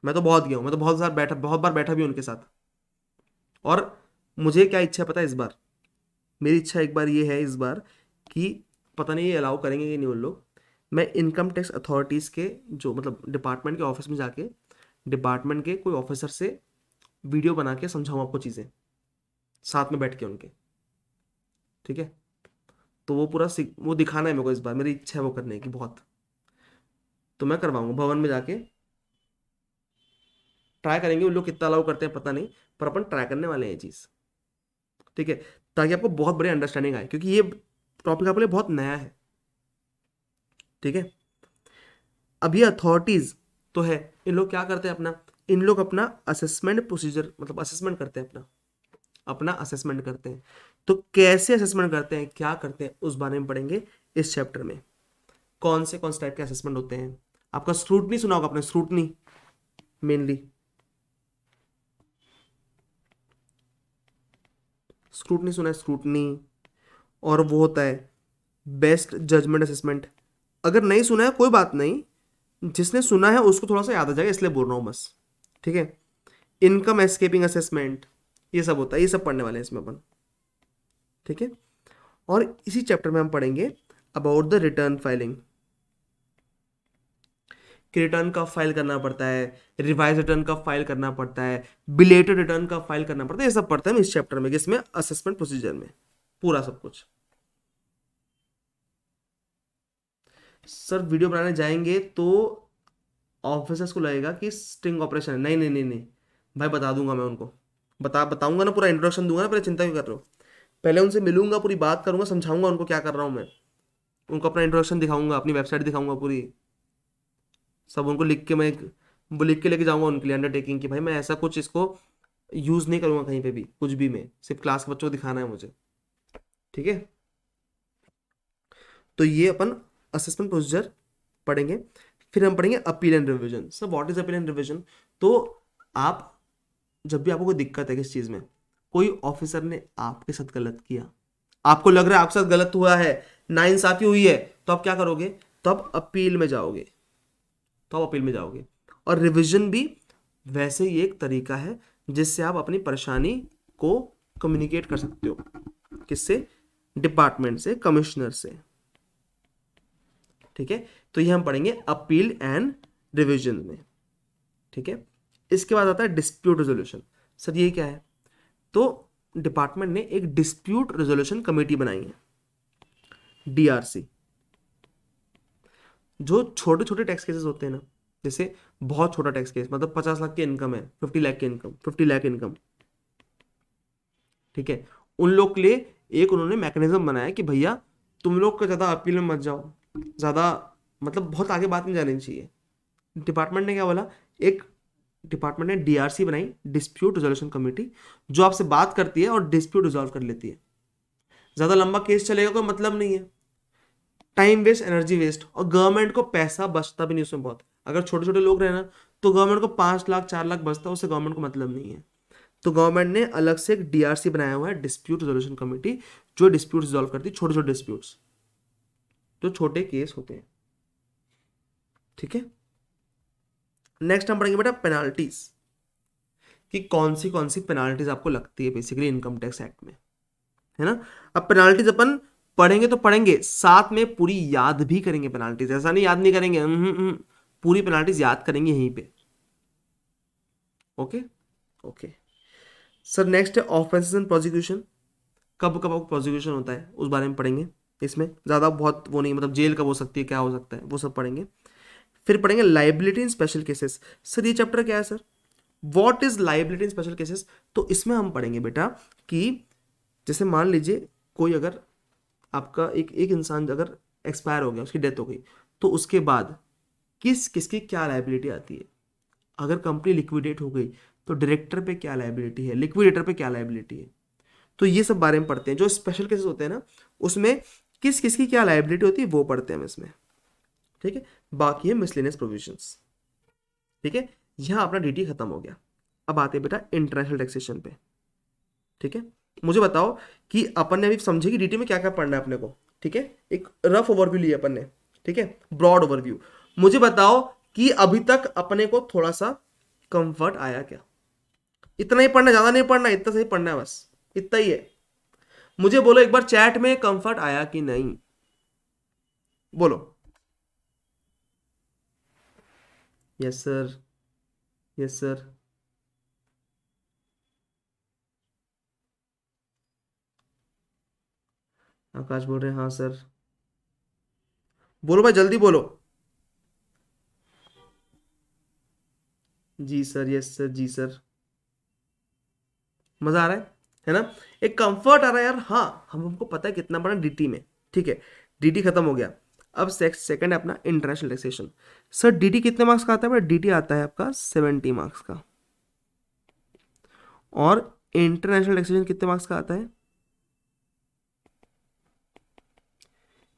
मैं तो बहुत गया हूँ, मैं तो बहुत बार बैठा भी उनके साथ। और मुझे क्या इच्छा है पता है इस बार, मेरी इच्छा एक बार ये है इस बार कि पता नहीं ये अलाउ करेंगे कि नहीं उन लोग, मैं इनकम टैक्स अथॉरिटीज़ के जो मतलब डिपार्टमेंट के ऑफिस में जाके डिपार्टमेंट के कोई ऑफिसर से वीडियो बना के समझाऊँ आपको चीज़ें, साथ में बैठ के उनके। ठीक है, तो वो पूरा वो दिखाना है मेरे को इस बार, मेरी इच्छा है वो करने की बहुत, तो मैं करवाऊंगा भवन में जाके। ट्राई करेंगे, उन लोग कितना अलाउ करते हैं पता नहीं, पर अपन ट्राई करने वाले हैं ये चीज़। ठीक है, ताकि आपको बहुत बड़ी अंडरस्टैंडिंग आए, क्योंकि ये टॉपिक आपके लिए बहुत नया है। ठीक है, अब ये अथॉरिटीज तो है, इन लोग क्या करते हैं अपना, इन लोग अपना असेसमेंट प्रोसीजर मतलब असेसमेंट करते हैं, अपना असेसमेंट करते हैं। तो कैसे असेसमेंट करते हैं, क्या करते हैं, उस बारे में पढ़ेंगे इस चैप्टर में। कौन से टाइप के असेसमेंट होते हैं। आपका स्क्रूटनी सुना होगा आपने, स्क्रूटनी मेनली, स्क्रूटनी सुना है, स्क्रूटनी। और वो होता है बेस्ट जजमेंट असेसमेंट। अगर नहीं सुना है कोई बात नहीं, जिसने सुना है उसको थोड़ा सा याद आ जाएगा, इसलिए बोल रहा हूँ बस। ठीक है, इनकम एस्केपिंग असेसमेंट, ये सब होता है, ये सब पढ़ने वाले हैं इसमें अपन। ठीक है, और इसी चैप्टर में हम पढ़ेंगे अबाउट द रिटर्न फाइलिंग, कि रिटर्न कब फाइल करना पड़ता है, रिवाइज रिटर्न कब फाइल करना पड़ता है, बिलेटेड रिटर्न कब फाइल करना पड़ता है, ये सब पढ़ते हैं इस चैप्टर में, जिसमें असेसमेंट प्रोसीजर में पूरा सब कुछ। सर वीडियो बनाने जाएंगे तो ऑफिसर्स को लगेगा कि स्टिंग ऑपरेशन है। नहीं नहीं नहीं नहीं भाई, बता दूंगा मैं उनको, बताऊंगा ना, पूरा इंट्रोडक्शन दूंगा ना, पहले चिंता क्यों कर रहे हो। पहले उनसे मिलूंगा, पूरी बात करूंगा, समझाऊंगा उनको क्या कर रहा हूँ मैं, उनको अपना इंट्रोडक्शन दिखाऊंगा, अपनी वेबसाइट दिखाऊंगा पूरी, सब उनको लिख के मैं वो लिख के लेके जाऊंगा उनके लिए अंडरटेकिंग कि भाई मैं ऐसा कुछ इसको यूज नहीं करूंगा कहीं पे भी, कुछ भी में, सिर्फ क्लास के बच्चों को दिखाना है मुझे। ठीक है, तो ये अपन असेसमेंट प्रोसीजर पढ़ेंगे। फिर हम पढ़ेंगे appeal and revision. Sir what is appeal and revision? तो आप जब भी आपको कोई दिक्कत है किस चीज में, कोई ऑफिसर ने आपके साथ गलत किया, आपको लग रहा है आपके साथ गलत हुआ है, नाइंसाफी हुई है, तो आप क्या करोगे? तो आप अपील में जाओगे, तो आप अपील में जाओगे। और रिवीजन भी वैसे ही एक तरीका है जिससे आप अपनी परेशानी को कम्युनिकेट कर सकते हो। किससे? डिपार्टमेंट से, कमिश्नर से। ठीक है, तो ये हम पढ़ेंगे अपील एंड रिवीजन में। ठीक है, इसके बाद आता है डिस्प्यूट रेजोल्यूशन। सर ये क्या है? तो डिपार्टमेंट ने एक डिस्प्यूट रेजोल्यूशन कमेटी बनाई है, डीआरसी। जो छोटे छोटे टैक्स केसेस होते हैं ना, जैसे बहुत छोटा टैक्स केस, मतलब 50 लाख की इनकम है, 50 लाख की इनकम, 50 लाख इनकम, ठीक है, उन लोग के लिए एक उन्होंने मैकेनिज्म बनाया कि भैया तुम लोग का ज्यादा अपील में मत जाओ, ज्यादा मतलब बहुत आगे बात नहीं जानी चाहिए। डिपार्टमेंट ने क्या बोला? एक डिपार्टमेंट ने डीआरसी बनाई, डिस्प्यूट रेजोल्यूशन कमेटी, जो आपसे बात करती है और डिस्प्यूट रिजॉल्व कर लेती है। ज्यादा लंबा केस चलेगा कोई मतलब नहीं है, टाइम वेस्ट, एनर्जी वेस्ट, और गवर्नमेंट को पैसा बचता भी नहीं उसमें बहुत। अगर छोटे छोटे लोग रहे ना, तो गवर्नमेंट को 5 लाख 4 लाख बचता है, उससे गवर्नमेंट को मतलब नहीं है। तो गवर्नमेंट ने अलग से एक डीआरसी बनाया हुआ है, डिस्प्यूट रेजोल्यूशन कमेटी, जो डिस्प्यूट रिजॉल्व करती है, छोटे छोटे डिस्प्यूट्स, जो छोटे केस होते हैं। ठीक है, नेक्स्ट हम पढ़ेंगे बेटा पेनाल्टीज, कि कौन सी पेनाल्टीज आपको लगती है बेसिकली इनकम टैक्स एक्ट में, है ना। अब पेनाल्टीज अपन पढ़ेंगे तो पढ़ेंगे, साथ में पूरी याद भी करेंगे पेनाल्टीज, ऐसा नहीं याद नहीं करेंगे, पूरी पेनाल्टीज याद करेंगे यहीं पे। ओके ओके सर, नेक्स्ट है ऑफेंसेस एंड प्रोसिक्यूशन। कब कब प्रोसिक्यूशन होता है उस बारे में पढ़ेंगे। इसमें ज़्यादा बहुत वो नहीं, मतलब जेल कब हो सकती है, क्या हो सकता है, वो सब पढ़ेंगे। फिर पढ़ेंगे liability in special cases. Sir ये चैप्टर क्या है sir? What is liability in special cases? तो इसमें हम पढ़ेंगे बेटा कि जैसे मान लीजिए कोई अगर आपका एक एक इंसान अगर एक्सपायर हो गया, उसकी डेथ हो गई, तो उसके बाद किसकी क्या लाइबिलिटी आती है। अगर कंपनी लिक्विडेट हो गई तो डायरेक्टर पे क्या लाइबिलिटी है, लिक्विडेटर पे क्या लाइबिलिटी है। तो ये सब बारे में पढ़ते हैं। जो स्पेशल केसेस होते हैं ना, उसमें किसकी क्या लाइबिलिटी होती है वो पढ़ते हैं हम इसमें। ठीक है, बाकी है मिसलेनियस प्रोविजंस। ठीक है, यहां अपना डीटी खत्म हो गया। अब आते हैं बेटा इंटरनेशनल टैक्सेशन पे। ठीक है, मुझे बताओ कि अपन ने अभी समझे कि डीटी में क्या क्या पढ़ना है अपने को। ठीक है, एक रफ ओवरव्यू लिया अपन ने, ठीक है, ब्रॉड ओवरव्यू। मुझे बताओ कि अभी तक अपने को थोड़ा सा कंफर्ट आया क्या? इतना ही पढ़ना, ज्यादा नहीं पढ़ना, इतना सही पढ़ना है, बस इतना ही है। मुझे बोलो एक बार चैट में कंफर्ट आया कि नहीं, बोलो। Yes sir, yes sir. Akash बोल रहे हैं हाँ सर। बोलो भाई जल्दी बोलो। जी सर, यस सर, जी सर। मजा आ रहा है ना? एक कंफर्ट आ रहा है यार। हाँ, हमको पता है कितना पढ़ना डीटी में। ठीक है, डीटी खत्म हो गया। अब सेकंड है अपना इंटरनेशनल टैक्सेशन। सर डीटी कितने मार्क्स का आता है? डीटी आता है आपका 70 मार्क्स का। और इंटरनेशनल टैक्सेशन कितने मार्क्स का आता है?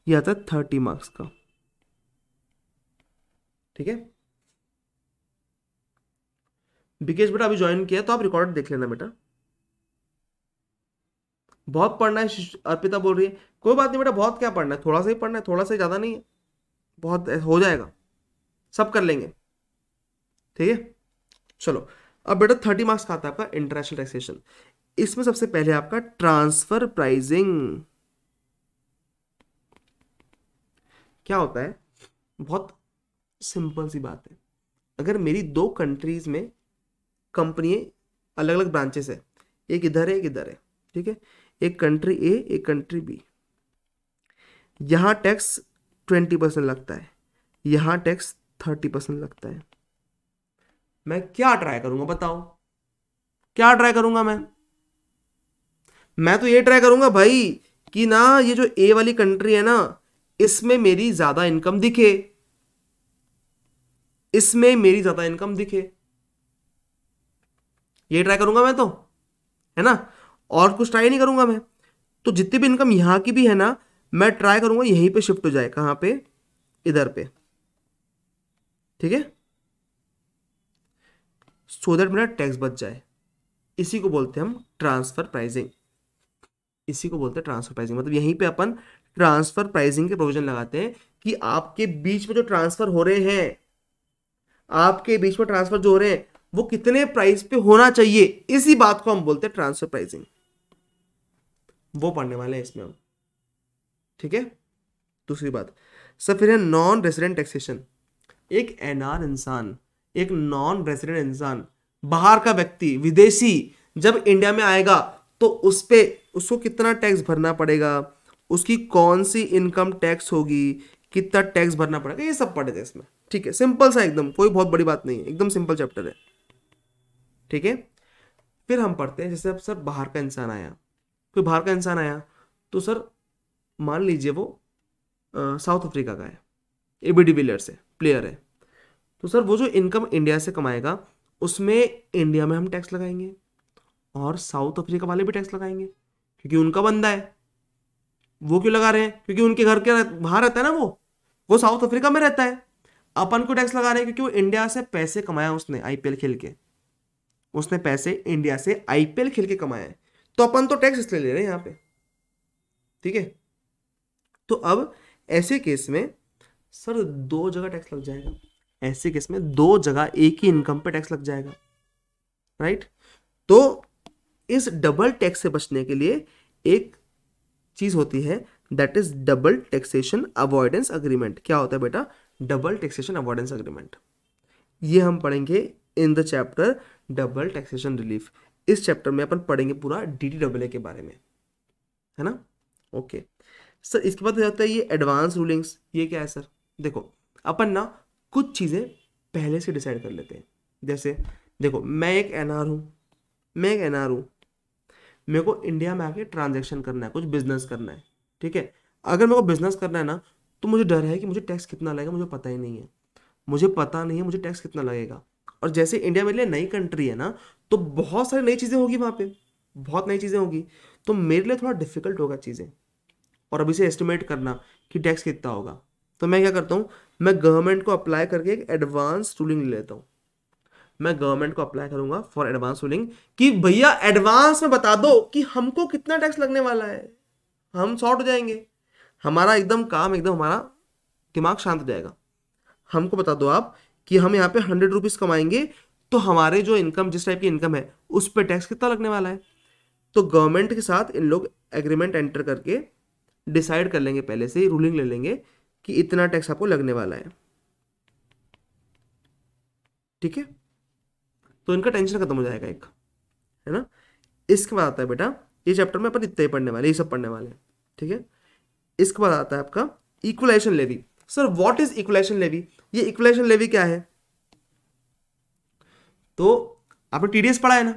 ये आता है 30 मार्क्स का। ठीक है, विकेश बेटा अभी ज्वाइन किया तो आप रिकॉर्ड देख लेना बेटा। बहुत पढ़ना है, अर्पिता बोल रही है। कोई बात नहीं बेटा, बहुत क्या पढ़ना है, थोड़ा सा ही पढ़ना है, थोड़ा सा ज्यादा नहीं है, बहुत हो जाएगा, सब कर लेंगे। ठीक है, चलो। अब बेटा 30 मार्क्स का आता है आपका इंटरनेशनल टैक्सेशन। इसमें सबसे पहले आपका ट्रांसफर प्राइसिंग क्या होता है? बहुत सिंपल सी बात है। अगर मेरी दो कंट्रीज में कंपनी अलग अलग ब्रांचेस है, एक इधर है एक इधर है, ठीक है, एक कंट्री ए एक कंट्री बी, यहां टैक्स 20% लगता है, यहां टैक्स 30% लगता है। मैं क्या ट्राई करूंगा बताओ? क्या ट्राई करूंगा मैं तो ये ट्राई करूंगा भाई कि ना ये जो ए वाली कंट्री है ना, इसमें मेरी ज्यादा इनकम दिखे। इसमें मेरी ज्यादा इनकम दिखे, ये ट्राई करूंगा मैं तो, है ना, और कुछ ट्राई नहीं करूंगा मैं। तो जितनी भी इनकम यहां की भी है ना, मैं ट्राई करूंगा यहीं पे शिफ्ट हो जाए, कहां पे, इधर पे, ठीक है, सो दैट मेरा टैक्स बच जाए। इसी को बोलते हैं हम ट्रांसफर प्राइसिंग, इसी को बोलते हैं ट्रांसफर प्राइसिंग। मतलब यहीं पे अपन ट्रांसफर प्राइसिंग के प्रोविजन लगाते हैं कि आपके बीच में जो ट्रांसफर हो रहे हैं, आपके बीच में ट्रांसफर जो हो रहे हैं वो कितने प्राइस पे होना चाहिए, इसी बात को हम बोलते हैं ट्रांसफर प्राइसिंग। वो पढ़ने वाले हैं इसमें हम, ठीक है। दूसरी बात सर फिर है नॉन रेसिडेंट टैक्सेशन। एक एनआर इंसान, एक नॉन रेसिडेंट इंसान, बाहर का व्यक्ति, विदेशी जब इंडिया में आएगा तो उस पे उसको कितना टैक्स भरना पड़ेगा, उसकी कौन सी इनकम टैक्स होगी, कितना टैक्स भरना पड़ेगा, ये सब पढ़े थे इसमें, ठीक है। सिंपल सा एकदम, कोई बहुत बड़ी बात नहीं है, एकदम सिंपल चैप्टर है, ठीक है। फिर हम पढ़ते हैं जैसे अब सर बाहर का इंसान आया, कोई बाहर का इंसान आया तो सर मान लीजिए वो साउथ अफ्रीका का है, एबी डिविलियर्स से प्लेयर है, तो सर वो जो इनकम इंडिया से कमाएगा उसमें इंडिया में हम टैक्स लगाएंगे और साउथ अफ्रीका वाले भी टैक्स लगाएंगे, क्योंकि उनका बंदा है। वो क्यों लगा रहे हैं, क्योंकि उनके घर के बाहर रहता है ना, वो साउथ अफ्रीका में रहता है। अपन को टैक्स लगा रहे हैं क्योंकि वो इंडिया से पैसे कमाया उसने आईपीएल खेल के, उसने पैसे इंडिया से आईपीएल खेल के कमाया है, तो अपन तो टैक्स इसलिए ले रहे हैं यहाँ पे, ठीक है। तो अब ऐसे केस में सर दो जगह टैक्स लग जाएगा, ऐसे केस में दो जगह एक ही इनकम पे टैक्स लग जाएगा, राइट। तो इस डबल टैक्स से बचने के लिए एक चीज होती है, that is double taxation avoidance agreement. क्या होता है बेटा, डबल टैक्सेशन अवॉइडेंस अग्रीमेंट। ये हम पढ़ेंगे in the chapter double taxation relief. इस चैप्टर में अपन पढ़ेंगे पूरा डीडीडब्ल्यूए के बारे में, है ना, ओके। सर इसके बाद हो जाता है ये एडवांस रूलिंग्स। ये क्या है सर, देखो अपन ना कुछ चीज़ें पहले से डिसाइड कर लेते हैं। जैसे देखो मैं एक एनआर हूँ, मैं एक एनआर हूँ, मेरे को इंडिया में आके ट्रांजैक्शन करना है, कुछ बिजनेस करना है, ठीक है। अगर मेरे को बिजनेस करना है ना, तो मुझे डर है कि मुझे टैक्स कितना लगेगा, मुझे पता ही नहीं है, मुझे पता नहीं है मुझे टैक्स कितना लगेगा। और जैसे इंडिया मेरे लिए नई कंट्री है ना, तो बहुत सारी नई चीज़ें होगी वहाँ पे, बहुत नई चीज़ें होगी, तो मेरे लिए थोड़ा डिफिकल्ट होगा चीज़ें, और अभी से एस्टिमेट करना कि टैक्स कितना होगा। तो मैं क्या करता हूँ, मैं गवर्नमेंट को अप्लाई करके एक एडवांस रूलिंग ले लेता हूँ। मैं गवर्नमेंट को अप्लाई करूंगा फॉर एडवांस रूलिंग कि भैया एडवांस में बता दो कि हमको कितना टैक्स लगने वाला है, हम सॉर्ट हो जाएंगे, हमारा एकदम काम, एकदम हमारा दिमाग शांत हो जाएगा। हमको बता दो आप कि हम यहाँ पे 100 रुपीज कमाएंगे, तो हमारे जो इनकम, जिस टाइप की इनकम है उस पर टैक्स कितना लगने वाला है। तो गवर्नमेंट के साथ इन लोग एग्रीमेंट एंटर करके डिसाइड कर लेंगे, पहले से ही रूलिंग ले लेंगे कि इतना टैक्स आपको लगने वाला है, ठीक है। तो इनका टेंशन खत्म हो जाएगा एक, है ना। इसके बाद आता है बेटा, ये चैप्टर में अपन इतना ही पढ़ने वाले, ये सब पढ़ने वाले हैं, ठीक है। इसके बाद आता है आपका equalization levy. Sir what is equalization levy, ये इक्वलाइजेशन लेवी क्या है। तो आपने टीडीएस पढ़ा है ना,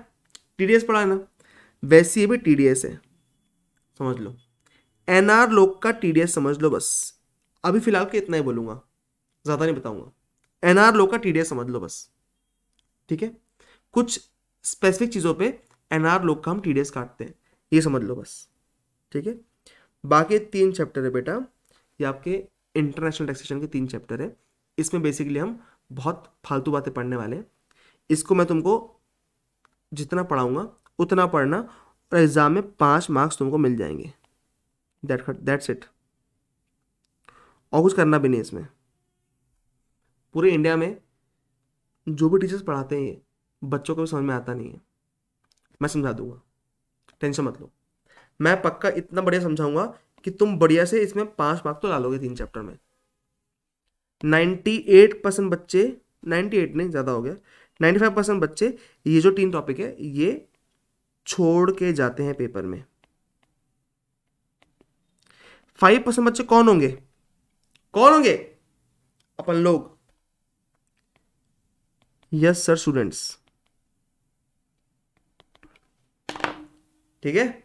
टीडीएस पढ़ा है ना, वैसे ये भी टीडीएस है, समझ लो। एनआर लोग का टीडीएस समझ लो बस, अभी फिलहाल के इतना ही बोलूंगा, ज्यादा नहीं बताऊंगा। एनआर लोग का टीडीएस समझ लो बस, ठीक है। कुछ स्पेसिफिक चीजों पे एनआर लोग का हम टीडीएस काटते हैं, ये समझ लो बस, ठीक है। बाकी 3 चैप्टर है बेटा, ये आपके इंटरनेशनल टैक्सेशन के 3 चैप्टर है। इसमें बेसिकली हम बहुत फालतू बातें पढ़ने वाले हैं। इसको मैं तुमको जितना पढ़ाऊंगा उतना पढ़ना, और एग्जाम में 5 मार्क्स तुमको मिल जाएंगे, दैट्स इट। और कुछ करना भी नहीं इसमें। पूरे इंडिया में जो भी टीचर्स पढ़ाते हैं ये बच्चों को भी समझ में आता नहीं है, मैं समझा दूंगा, टेंशन मत लो। मैं पक्का इतना बढ़िया समझाऊंगा कि तुम बढ़िया से इसमें 5 मार्क्स तो ला लोगे 3 चैप्टर में। 98% बच्चे, 98 नहीं ज़्यादा हो गया, 95% बच्चे ये जो 3 टॉपिक है ये छोड़ के जाते हैं पेपर में। 5% बच्चे कौन होंगे, कौन होंगे, अपन लोग। यस सर स्टूडेंट्स, ठीक है,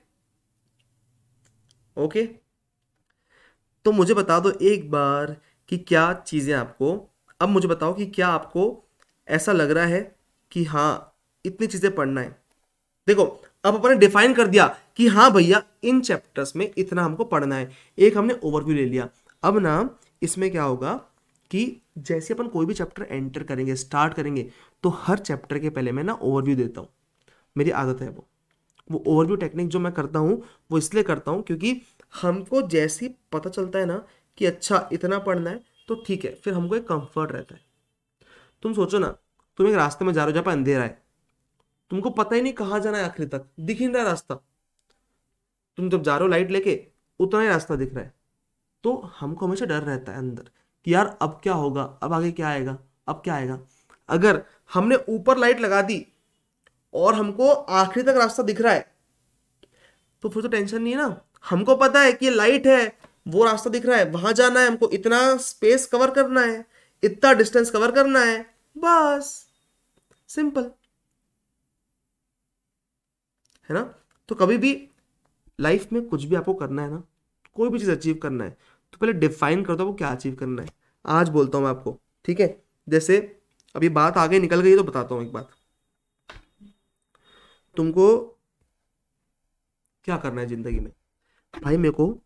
ओके। तो मुझे बता दो एक बार कि क्या चीजें आपको अब मुझे बताओ कि क्या आपको ऐसा लग रहा है कि हाँ इतनी चीजें पढ़ना है। देखो, अब अपन ने डिफाइन कर दिया कि हाँ भैया इन चैप्टर्स में इतना हमको पढ़ना है, एक हमने ओवरव्यू ले लिया। अब ना इसमें क्या होगा कि जैसे अपन कोई भी चैप्टर एंटर करेंगे, स्टार्ट करेंगे, तो हर चैप्टर के पहले मैं ना ओवरव्यू देता हूँ। मेरी आदत है वो ओवरव्यू टेक्निक जो मैं करता हूँ वो इसलिए करता हूँ क्योंकि हमको जैसे ही पता चलता है ना कि अच्छा इतना पढ़ना है तो ठीक है, फिर हमको एक कंफर्ट रहता है। तुम सोचो ना, तुम एक रास्ते में जा रहे हो जहाँ पर अंधेरा है, तुमको पता ही नहीं कहाँ जाना है, आखिरी तक दिख ही नहीं रहा रास्ता। तुम जब जा रहे हो लाइट लेके, उतना ही रास्ता दिख रहा है, तो हमको हमेशा डर रहता है अंदर कि यार अब क्या होगा, अब आगे क्या आएगा, अब क्या आएगा। अगर हमने ऊपर लाइट लगा दी और हमको आखिरी तक रास्ता दिख रहा है, तो फिर तो टेंशन नहीं है ना। हमको पता है कि ये लाइट है, वो रास्ता दिख रहा है, वहां जाना है, हमको इतना स्पेस कवर करना है, इतना डिस्टेंस कवर करना है, बस सिंपल है ना। तो कभी भी लाइफ में कुछ भी आपको करना है ना, कोई भी चीज़ अचीव करना है, तो पहले डिफाइन कर दो वो क्या अचीव करना है। आज बोलता हूँ मैं आपको, ठीक है। जैसे अभी बात आगे निकल गई तो बताता हूँ एक बात। तुमको क्या करना है जिंदगी में? भाई मेरे को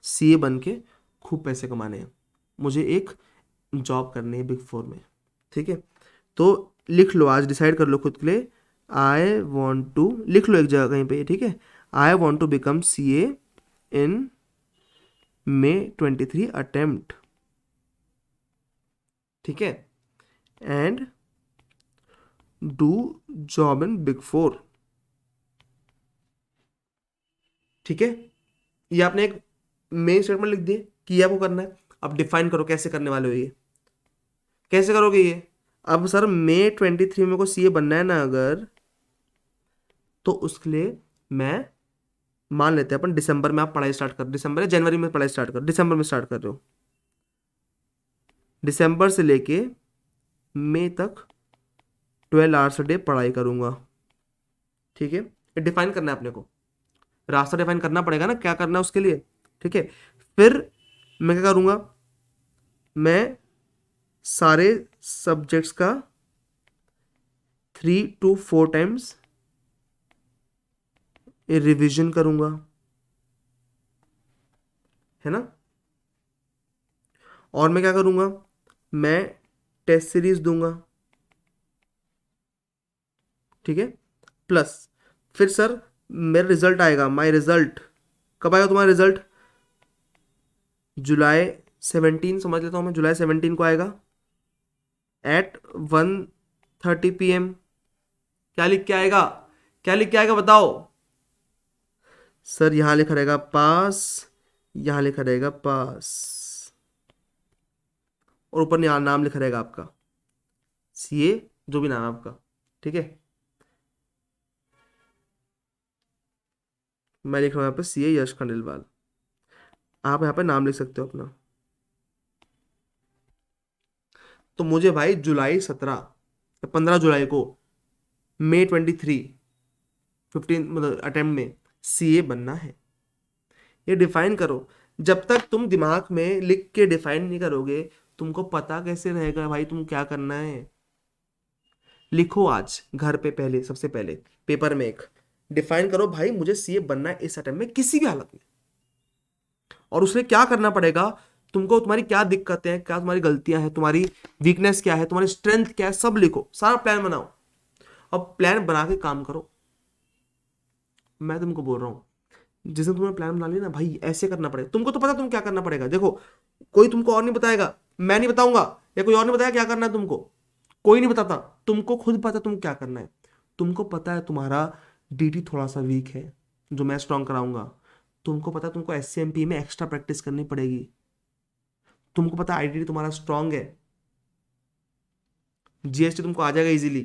सीए बन के खूब पैसे कमाने हैं, मुझे एक जॉब करनी है बिग फोर में, ठीक है। तो लिख लो, आज डिसाइड कर लो खुद के लिए। आई वॉन्ट टू, लिख लो एक जगह कहीं पे, ठीक है। I want to become CA in May 23 attempt, ठीक है, and do job in big four, ठीक है। ये आपने एक मेन स्टेटमेंट लिख दिए कि ये आपको करना है। अब डिफाइन करो कैसे करने वाले हो ये, कैसे करोगे ये। अब सर May 23 में को सीए बनना है ना अगर, तो उसके लिए मैं मान लेते हैं अपन दिसंबर में, आप पढ़ाई स्टार्ट कर, दिसंबर या जनवरी में पढ़ाई स्टार्ट कर, दिसंबर में स्टार्ट कर रहे हो, दिसंबर से लेके मई तक 12 आवर्स डे पढ़ाई करूंगा, ठीक है। ये डिफाइन करना है अपने को, रास्ता डिफाइन करना पड़ेगा ना क्या करना है उसके लिए, ठीक है। फिर मैं क्या करूंगा, मैं सारे सब्जेक्ट्स का 3 to 4 टाइम्स रिवीजन करूंगा, है ना। और मैं क्या करूंगा, मैं टेस्ट सीरीज दूंगा, ठीक है। प्लस फिर सर मेरा रिजल्ट आएगा, माय रिजल्ट कब आएगा तुम्हारा रिजल्ट? July 17 समझ लेता हूँ मैं, July 17 को आएगा एट 1:30 PM। क्या लिख के आएगा, क्या लिख के आएगा बताओ? सर यहाँ लिखा रहेगा पास, यहाँ लिखा रहेगा पास, और ऊपर नाम लिखा रहेगा आपका, सीए जो भी नाम है आपका, ठीक है। मैं लिख रहा हूँ यहाँ पे सीए यश खंडेलवाल, आप यहाँ पे नाम लिख सकते हो अपना। तो मुझे भाई July 17 या 15 जुलाई को May 23 15 मतलब अटेम्प्ट में सीए बनना है। ये डिफाइन करो। जब तक तुम दिमाग में लिख के डिफाइन नहीं करोगे, तुमको पता कैसे रहेगा भाई तुम क्या करना है। लिखो आज घर पे, पहले सबसे पहले पेपर में एक डिफाइन करो, भाई मुझे सीए बनना है इस अटेम्प्ट में किसी भी हालत में। और उसमें क्या करना पड़ेगा तुमको, तुम्हारी क्या दिक्कतें हैं, क्या तुम्हारी गलतियां हैं, तुम्हारी वीकनेस क्या है, तुम्हारी स्ट्रेंथ क्या है, सब लिखो, सारा प्लान बनाओ। अब प्लान बना के काम करो। मैं तुमको बोल रहा हूँ, जिस दिन तुमने प्लान बना लिया ना भाई, ऐसे करना पड़ेगा। तुमको तो पता तुम क्या करना पड़ेगा। देखो, कोई तुमको और नहीं बताएगा, मैं नहीं बताऊंगा, या कोई और नहीं बताएगा क्या करना है तुमको, कोई नहीं बताता। तुमको खुद पता तुम क्या करना है। तुमको पता है तुम्हारा डीटी थोड़ा सा वीक है, जो मैं स्ट्रॉन्ग कराऊंगा। तुमको पता है तुमको एससीएमपी में एक्स्ट्रा प्रैक्टिस करनी पड़ेगी। तुमको पता है आईडीटी तुम्हारा स्ट्रांग है, जीएसटी तुमको आ जाएगा इजीली,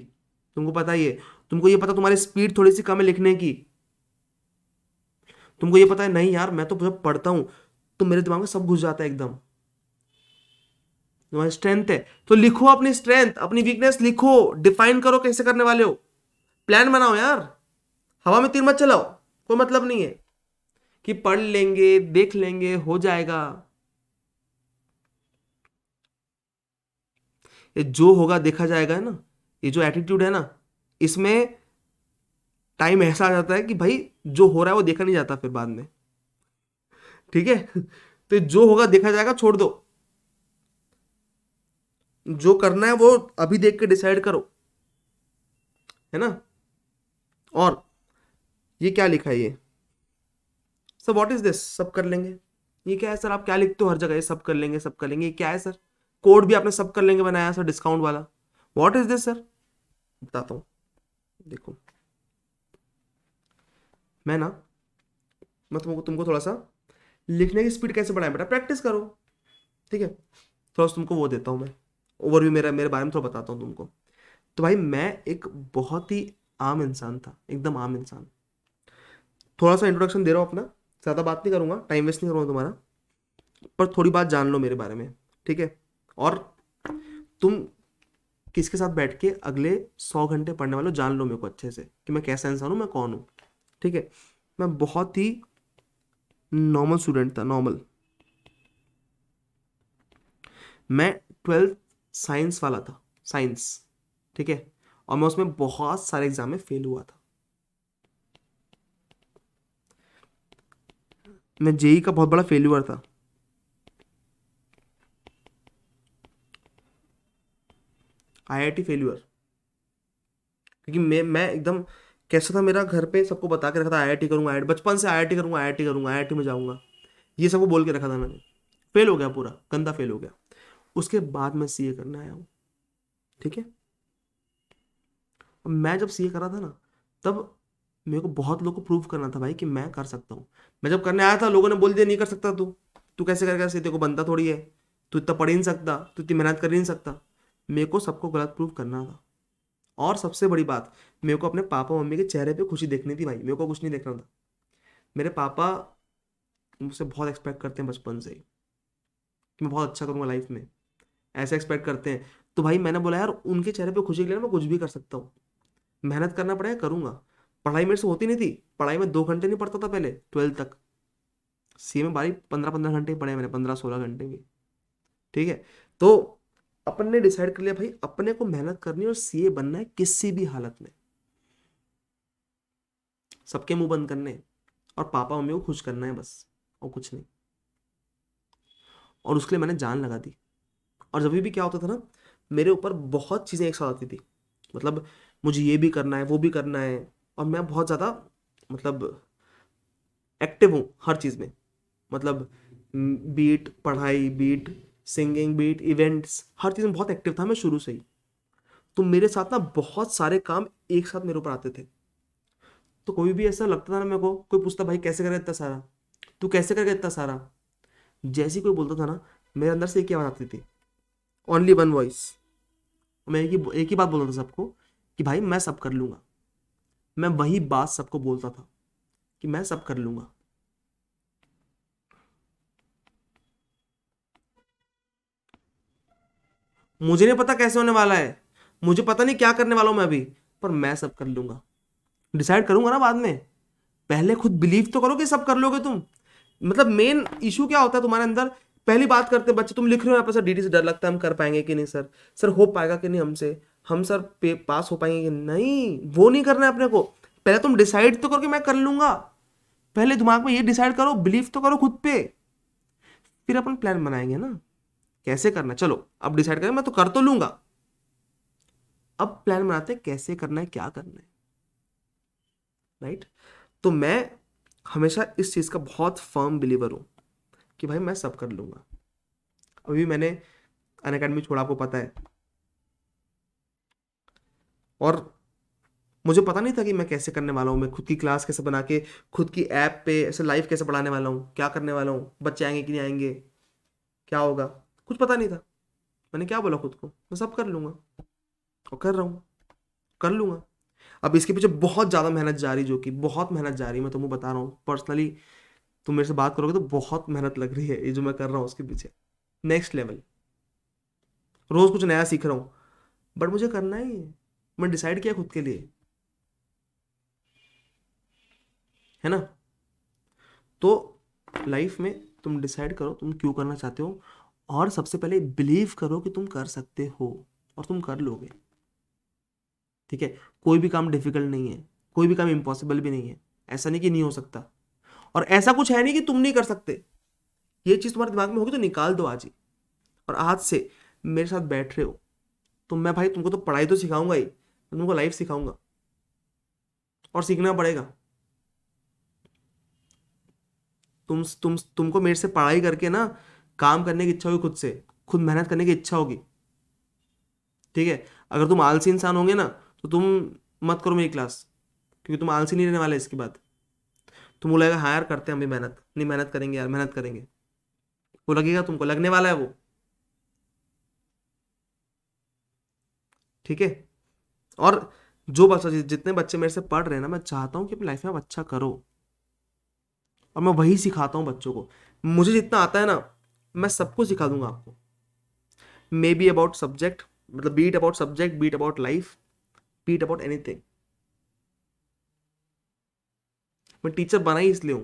तुमको पता ही है। तुमको ये पता तुम्हारी स्पीड थोड़ी सी कम है लिखने की। तुमको ये पता है नहीं यार मैं तो जब पढ़ता हूं तो मेरे दिमाग में सब घुस जाता है एकदम। तुम्हारी स्ट्रेंथ है तो लिखो, अपनी स्ट्रेंथ अपनी वीकनेस लिखो, डिफाइन करो कैसे करने वाले हो, प्लान बनाओ यार। हवा में तीर मत चलाओ, कोई मतलब नहीं है कि पढ़ लेंगे देख लेंगे हो जाएगा। ये जो होगा देखा जाएगा है ना, ये जो एटीट्यूड है ना, इसमें टाइम ऐसा आ जाता है कि भाई जो हो रहा है वो देखा नहीं जाता फिर बाद में, ठीक है। तो जो होगा देखा जाएगा, छोड़ दो, जो करना है वो अभी देख के डिसाइड करो, है ना। और ये क्या लिखा है, ये सर व्हाट इज दिस, सब कर लेंगे, ये क्या है सर, आप क्या लिखते हो हर जगह, ये सब कर लेंगे सब कर लेंगे, ये क्या है सर, कोड भी आपने सब कर लेंगे बनाया सर डिस्काउंट वाला, व्हाट इज दिस सर। बताता हूँ, देखो मैं ना, मैं तुमको तुमको थोड़ा सा लिखने की स्पीड कैसे बढ़ाएं बेटा, प्रैक्टिस करो, ठीक है। थोड़ा सा तुमको वो देता हूँ मैं, ओवरव्यू मेरा मेरे बारे में थोड़ा बताता हूँ तुमको। तो भाई मैं एक बहुत ही आम इंसान था, एकदम आम इंसान। थोड़ा सा इंट्रोडक्शन दे रहा हूँ अपना, ज़्यादा बात नहीं करूँगा, टाइम वेस्ट नहीं करूँगा तुम्हारा, पर थोड़ी बात जान लो मेरे बारे में, ठीक है। और तुम किसके साथ बैठ के अगले 100 घंटे पढ़ने वाले हो, जान लो मेरे को अच्छे से कि मैं कैसा इंसान हूँ, मैं कौन हूँ, ठीक है। मैं बहुत ही नॉर्मल स्टूडेंट था, नॉर्मल। मैं 12th साइंस वाला था, साइंस, ठीक है। और मैं उसमें बहुत सारे एग्जाम में फेल हुआ था। मैं जेई का बहुत बड़ा फेल्यूर था, आईआईटी फेल्यूर। क्योंकि मैं एकदम कैसा था, मेरा घर पे सबको बता के रखा था आईआईटी करूंगा, आईआईटी बचपन से आईआईटी करूंगा, आईआईटी करूंगा, आईआईटी में जाऊंगा, ये सबको बोल के रखा था मैंने। फेल हो गया, पूरा गंदा फेल हो गया। उसके बाद मैं सीए करने आया हूँ, ठीक है। अब मैं जब सीए कर रहा था ना, तब मेरे को बहुत लोगों को प्रूव करना था भाई कि मैं कर सकता हूँ। मैं जब करने आया था, लोगों ने बोल दिया नहीं कर सकता तू, तू कैसे करेगा, सीए तेरे को बनता थोड़ी है, तू इतना पढ़ ही नहीं सकता, तू इतनी मेहनत कर ही नहीं सकता। मेरे को सबको गलत प्रूव करना था। और सबसे बड़ी बात, मेरे को अपने पापा मम्मी के चेहरे पे खुशी देखनी थी भाई, मेरे को कुछ नहीं देखना था। मेरे पापा मुझसे बहुत एक्सपेक्ट करते हैं बचपन से ही कि मैं बहुत अच्छा करूँगा लाइफ में, ऐसे एक्सपेक्ट करते हैं। तो भाई मैंने बोला यार उनके चेहरे पे खुशी के लिए मैं कुछ भी कर सकता हूँ, मेहनत करना पड़ेगा, करूँगा। पढ़ाई मेरे से होती नहीं थी, पढ़ाई में 2 घंटे नहीं पढ़ता था पहले 12th तक। सी में भाई 15-15 घंटे पढ़े मैंने, 15-16 घंटे भी, ठीक है। तो अपन ने डिसाइड कर लिया भाई अपने को मेहनत करनी है और सीए बनना है किसी भी हालत में, सबके मुंह बंद करने हैं, और पापा मम्मी को खुश करना है बस, और कुछ नहीं। और उसके लिए मैंने जान लगा दी। और जब भी क्या होता था ना, मेरे ऊपर बहुत चीज़ें एक साथ आती थी, मतलब मुझे ये भी करना है वो भी करना है, और मैं बहुत ज़्यादा मतलब एक्टिव हूँ हर चीज़ में, मतलब बीट पढ़ाई, बीट सिंगिंग, बीट इवेंट्स, हर चीज़ में बहुत एक्टिव था मैं शुरू से ही। तो मेरे साथ ना बहुत सारे काम एक साथ मेरे ऊपर आते थे। तो कोई भी ऐसा लगता था ना मेरे को, कोई पूछता भाई कैसे करेगा इतना सारा, तू कैसे करेगा इतना सारा, जैसे ही कोई बोलता था ना, मेरे अंदर से एक ही आवाज़ आती थी, ओनली वन वॉइस। मैं एक ही बात बोलता था सबको कि भाई मैं सब कर लूंगा। मैं वही बात सबको बोलता था कि मैं सब कर लूंगा। मुझे नहीं पता कैसे होने वाला है, मुझे पता नहीं क्या करने वाला हूं मैं अभी, पर मैं सब कर लूंगा। डिसाइड करूंगा ना बाद में, पहले खुद बिलीव तो करो कि सब कर लोगे तुम। मतलब मेन इशू क्या होता है तुम्हारे अंदर, पहली बात करते बच्चे, तुम लिख रहे हो यहाँ पर सर डीडी से डर लगता है हम कर पाएंगे कि नहीं सर, सर हो पाएगा कि नहीं हमसे, हम सर पास हो पाएंगे कि नहीं, वो नहीं करना है अपने को। पहले तुम डिसाइड तो करो कि मैं कर लूंगा, पहले दिमाग में ये डिसाइड करो, बिलीव तो करो खुद पे, फिर अपन प्लान बनाएंगे ना कैसे करना है। चलो अब डिसाइड करें, मैं तो कर तो लूंगा, अब प्लान बनाते हैं कैसे करना है क्या करना है, राइट। तो मैं हमेशा इस चीज का बहुत फर्म बिलीवर हूं कि भाई मैं सब कर लूंगा। अभी मैंने अनअकैडमी छोड़ा, आपको पता है, और मुझे पता नहीं था कि मैं कैसे करने वाला हूँ, मैं खुद की क्लास कैसे बना के, खुद की ऐप पे ऐसे लाइव कैसे पढ़ाने वाला हूँ, क्या करने वाला हूँ, बच्चे आएंगे कि नहीं आएंगे, क्या होगा, कुछ पता नहीं था। मैंने क्या बोला खुद को, मैं सब कर लूंगा, और कर रहा हूँ, कर लूंगा। अब इसके पीछे बहुत ज़्यादा मेहनत जा रही, जो कि बहुत मेहनत जा रही है, मैं तुम्हें बता रहा हूँ पर्सनली, तुम मेरे से बात करोगे तो बहुत मेहनत लग रही है ये जो मैं कर रहा हूँ उसके पीछे, नेक्स्ट लेवल, रोज कुछ नया सीख रहा हूँ, बट मुझे करना ही है, मैं डिसाइड किया खुद के लिए, है ना। तो लाइफ में तुम डिसाइड करो तुम क्यों करना चाहते हो, और सबसे पहले बिलीव करो कि तुम कर सकते हो। और तुम कर लोगे। ठीक है, कोई भी काम डिफिकल्ट नहीं है, कोई भी काम इम्पॉसिबल भी नहीं है, ऐसा नहीं कि नहीं हो सकता, और ऐसा कुछ है नहीं कि तुम नहीं कर सकते। ये चीज तुम्हारे दिमाग में होगी तो निकाल दो आज ही। और आज से मेरे साथ बैठ रहे हो तो मैं भाई तुमको तो पढ़ाई तो सिखाऊंगा ही, मैं तुमको लाइफ सिखाऊंगा, और सीखना पड़ेगा। तुमको मेरे से पढ़ाई करके ना काम करने की इच्छा होगी, खुद से खुद मेहनत करने की इच्छा होगी। ठीक है, अगर तुम आलसी इंसान होंगे ना तो तुम मत करो मेरी क्लास, क्योंकि तुम आलसी नहीं रहने वाले इसके बाद। तुम बोलेगा हाँ यार करते हैं हम भी मेहनत, नहीं मेहनत करेंगे यार, मेहनत करेंगे, वो लगेगा, तुमको लगने वाला है वो। ठीक है, और जो बच्चा जितने बच्चे मेरे से पढ़ रहे हैं ना, मैं चाहता हूँ कि अपनी लाइफ में आप अच्छा करो, और मैं वही सिखाता हूँ बच्चों को। मुझे जितना आता है ना मैं सबको सिखा दूंगा आपको। मे बी अबाउट सब्जेक्ट, मतलब beat about subject, beat about life, beat about anything. मैं टीचर बना ही इसलिए हूँ,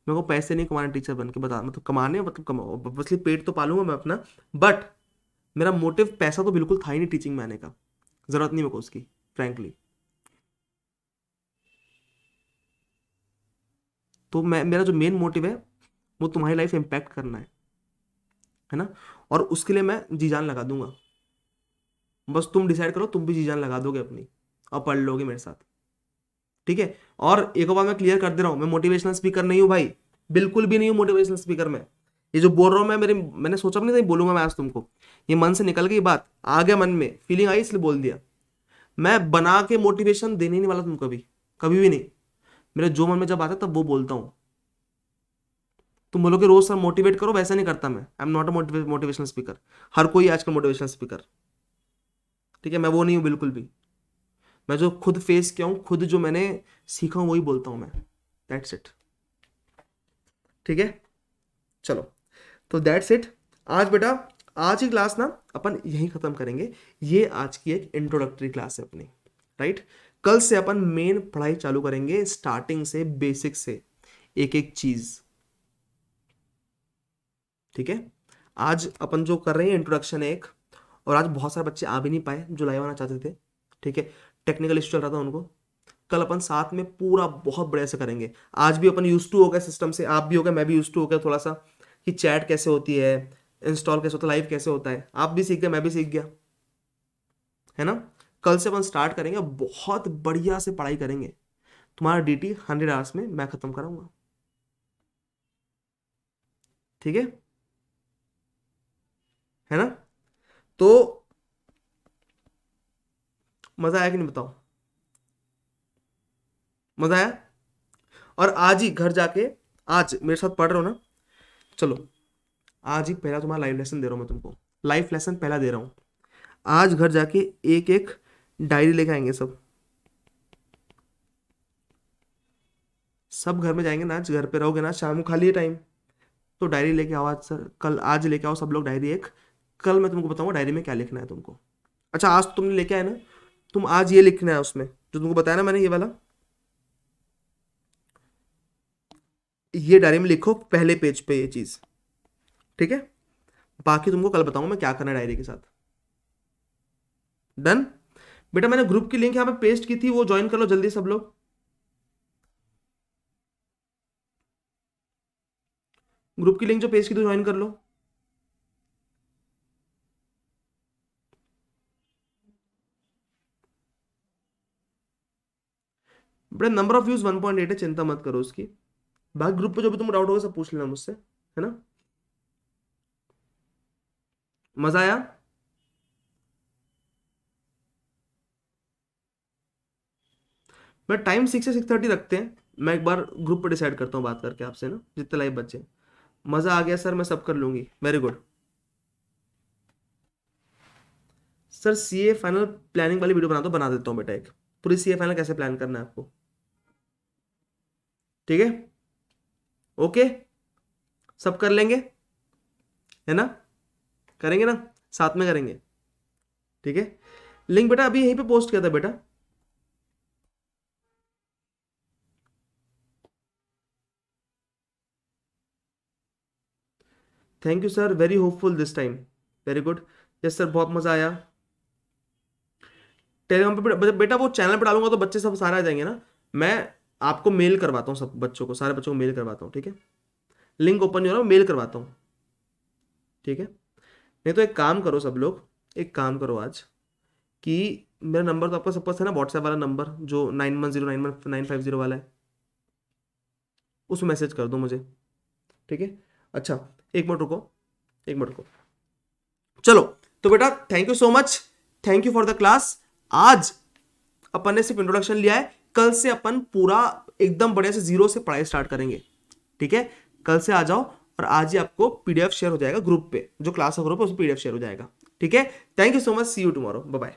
मेरे को पैसे नहीं कमाने टीचर बन के, बता मतलब कमाने, मतलब कमाओ बसली, पेट तो पालूंगा मैं अपना, बट मेरा मोटिव पैसा तो बिल्कुल था ही नहीं टीचिंग में आने का, जरूरत नहीं मेरे को उसकी, फ्रैंकली। तो मैं, मेरा जो मेन मोटिव है वो तुम्हारी लाइफ इम्पैक्ट करना है ना, और उसके लिए मैं जी जान लगा दूंगा। बस तुम डिसाइड करो, तुम भी जी जान लगा दोगे अपनी और पढ़ लोगे मेरे साथ। ठीक है, और एक और बात मैं क्लियर कर दे रहा हूँ, मैं मोटिवेशनल स्पीकर नहीं हूँ भाई, बिल्कुल भी नहीं हूँ मोटिवेशनल स्पीकर मैं। ये जो बोल रहा हूँ मैं, मैंने सोचा भी नहीं था बोलूंगा मैं आज तुमको, ये मन से निकल गई बात, आ गया मन में, फीलिंग आई इसलिए बोल दिया। मैं बना के मोटिवेशन देने ही नहीं वाला तुमको, कभी कभी भी नहीं। मेरे जो मन में जब आता है तब वो बोलता हूँ। तुम बोलोगे रोज सर मोटिवेट करो, वैसा नहीं करता मैं, I am not a motivational speaker. हर कोई आजकल मोटिवेशनल स्पीकर, ठीक है, मैं वो नहीं हूँ बिल्कुल भी। मैं जो खुद फेस किया हूँ, खुद जो मैंने सीखा हूँ वही बोलता हूँ मैं, दैट्स इट। ठीक है, चलो, तो दैट्स इट। आज बेटा, आज की क्लास ना अपन यहीं खत्म करेंगे। ये आज की एक इंट्रोडक्टरी क्लास है अपनी, राइट। कल से अपन मेन पढ़ाई चालू करेंगे, स्टार्टिंग से, बेसिक से, एक एक चीज। ठीक है, आज अपन जो कर रहे हैं इंट्रोडक्शन है एक, और आज बहुत सारे बच्चे आ भी नहीं पाए जो लाइव आना चाहते थे। ठीक है, टेक्निकल इशू चल रहा था उनको। कल अपन साथ में पूरा बहुत बढ़िया से करेंगे। आज भी अपन यूज टू हो गए सिस्टम से, आप भी हो गए, मैं भी यूज टू हो गया थोड़ा सा, कि चैट कैसे होती है, इंस्टॉल कैसे होता है, लाइव कैसे होता है, आप भी सीख गए, मैं भी सीख गया, है ना। कल से अपन स्टार्ट करेंगे, बहुत बढ़िया से पढ़ाई करेंगे। तुम्हारा डीटी 100 आवर्स में मैं खत्म कराऊंगा। ठीक है, है ना। तो मजा आया कि नहीं बताओ, मजा आया। और आज ही घर जाके, आज मेरे साथ पढ़ रहे हो ना, चलो आज ही पहला तुम्हारा लाइव लेसन दे रहा हूँ मैं तुमको, लाइव लेसन पहला दे रहा हूँ। आज घर जाके एक एक डायरी लेके आएंगे सब, सब घर में जाएंगे ना, आज घर पे रहोगे ना, शाम को खाली है टाइम, तो डायरी लेके आओ आज सर, कल आज लेके आओ सब लोग डायरी एक। कल मैं तुमको बताऊंगा डायरी में क्या लिखना है तुमको। अच्छा आज तो तुमने लेके आए ना, तुम आज ये लिखना है उसमें जो तुमको बताया ना मैंने, ये वाला, ये डायरी में लिखो पहले पेज पे ये चीज। ठीक है, बाकी तुमको कल बताऊंगा मैं क्या करना है डायरी के साथ। डन। बेटा मैंने ग्रुप की लिंक यहाँ पे पेस्ट की थी, वो ज्वाइन कर लो जल्दी सब लोग। ग्रुप की लिंक जो पेज की, तो ज्वाइन कर लो। बेटा नंबर ऑफ व्यूज 1.8 है, चिंता मत करो उसकी। बाकी ग्रुप पे जो भी तुम डाउट होगा सब पूछ लेना मुझसे, है ना। मजा आया। मैं टाइम 6 से 6:30 रखते हैं, मैं एक बार ग्रुप पर डिसाइड करता हूँ बात करके आपसे ना, जितने लाइव बच्चे। मजा आ गया सर, मैं सब कर लूंगी, very good. Sir CA final planning वाली वीडियो बना देता हूँ बेटा एक, पूरी सीए फाइनल कैसे प्लान करना है आपको। ठीक है, ओके, सब कर लेंगे, है ना, करेंगे ना, साथ में करेंगे। ठीक है, लिंक बेटा अभी यहीं पे पोस्ट किया था बेटा। Thank you sir, very hopeful this time, very good. Yes sir, बहुत मजा आया। टेलीग्राम पे बेटा वो चैनल पे डालूंगा तो बच्चे सब सारे आ जाएंगे ना, मैं आपको मेल करवाता हूँ, सब बच्चों को, सारे बच्चों को मेल करवाता हूँ, ठीक है। लिंक ओपन नहीं हो रहा, मेल करवाता हूँ, ठीक है। नहीं तो एक काम करो सब लोग, एक काम करो आज कि मेरा नंबर तो आपका सबका है ना, व्हाट्सएप वाला नंबर जो 91091950 वाला है, उस मैसेज कर दो मुझे, ठीक है। अच्छा एक मिनट रुको, एक मिनट रुको, चलो। तो बेटा thank you so much, thank you for the class. आज अपन ने सिर्फ इंट्रोडक्शन लिया है, कल से अपन पूरा एकदम बढ़िया से जीरो से पढ़ाई स्टार्ट करेंगे, ठीक है। कल से आ जाओ और आज ही आपको पीडीएफ शेयर हो जाएगा ग्रुप पे, जो क्लास का ग्रुप है उसमें पीडीएफ शेयर हो जाएगा, ठीक है। Thank you so much, see you tomorrow, bye bye.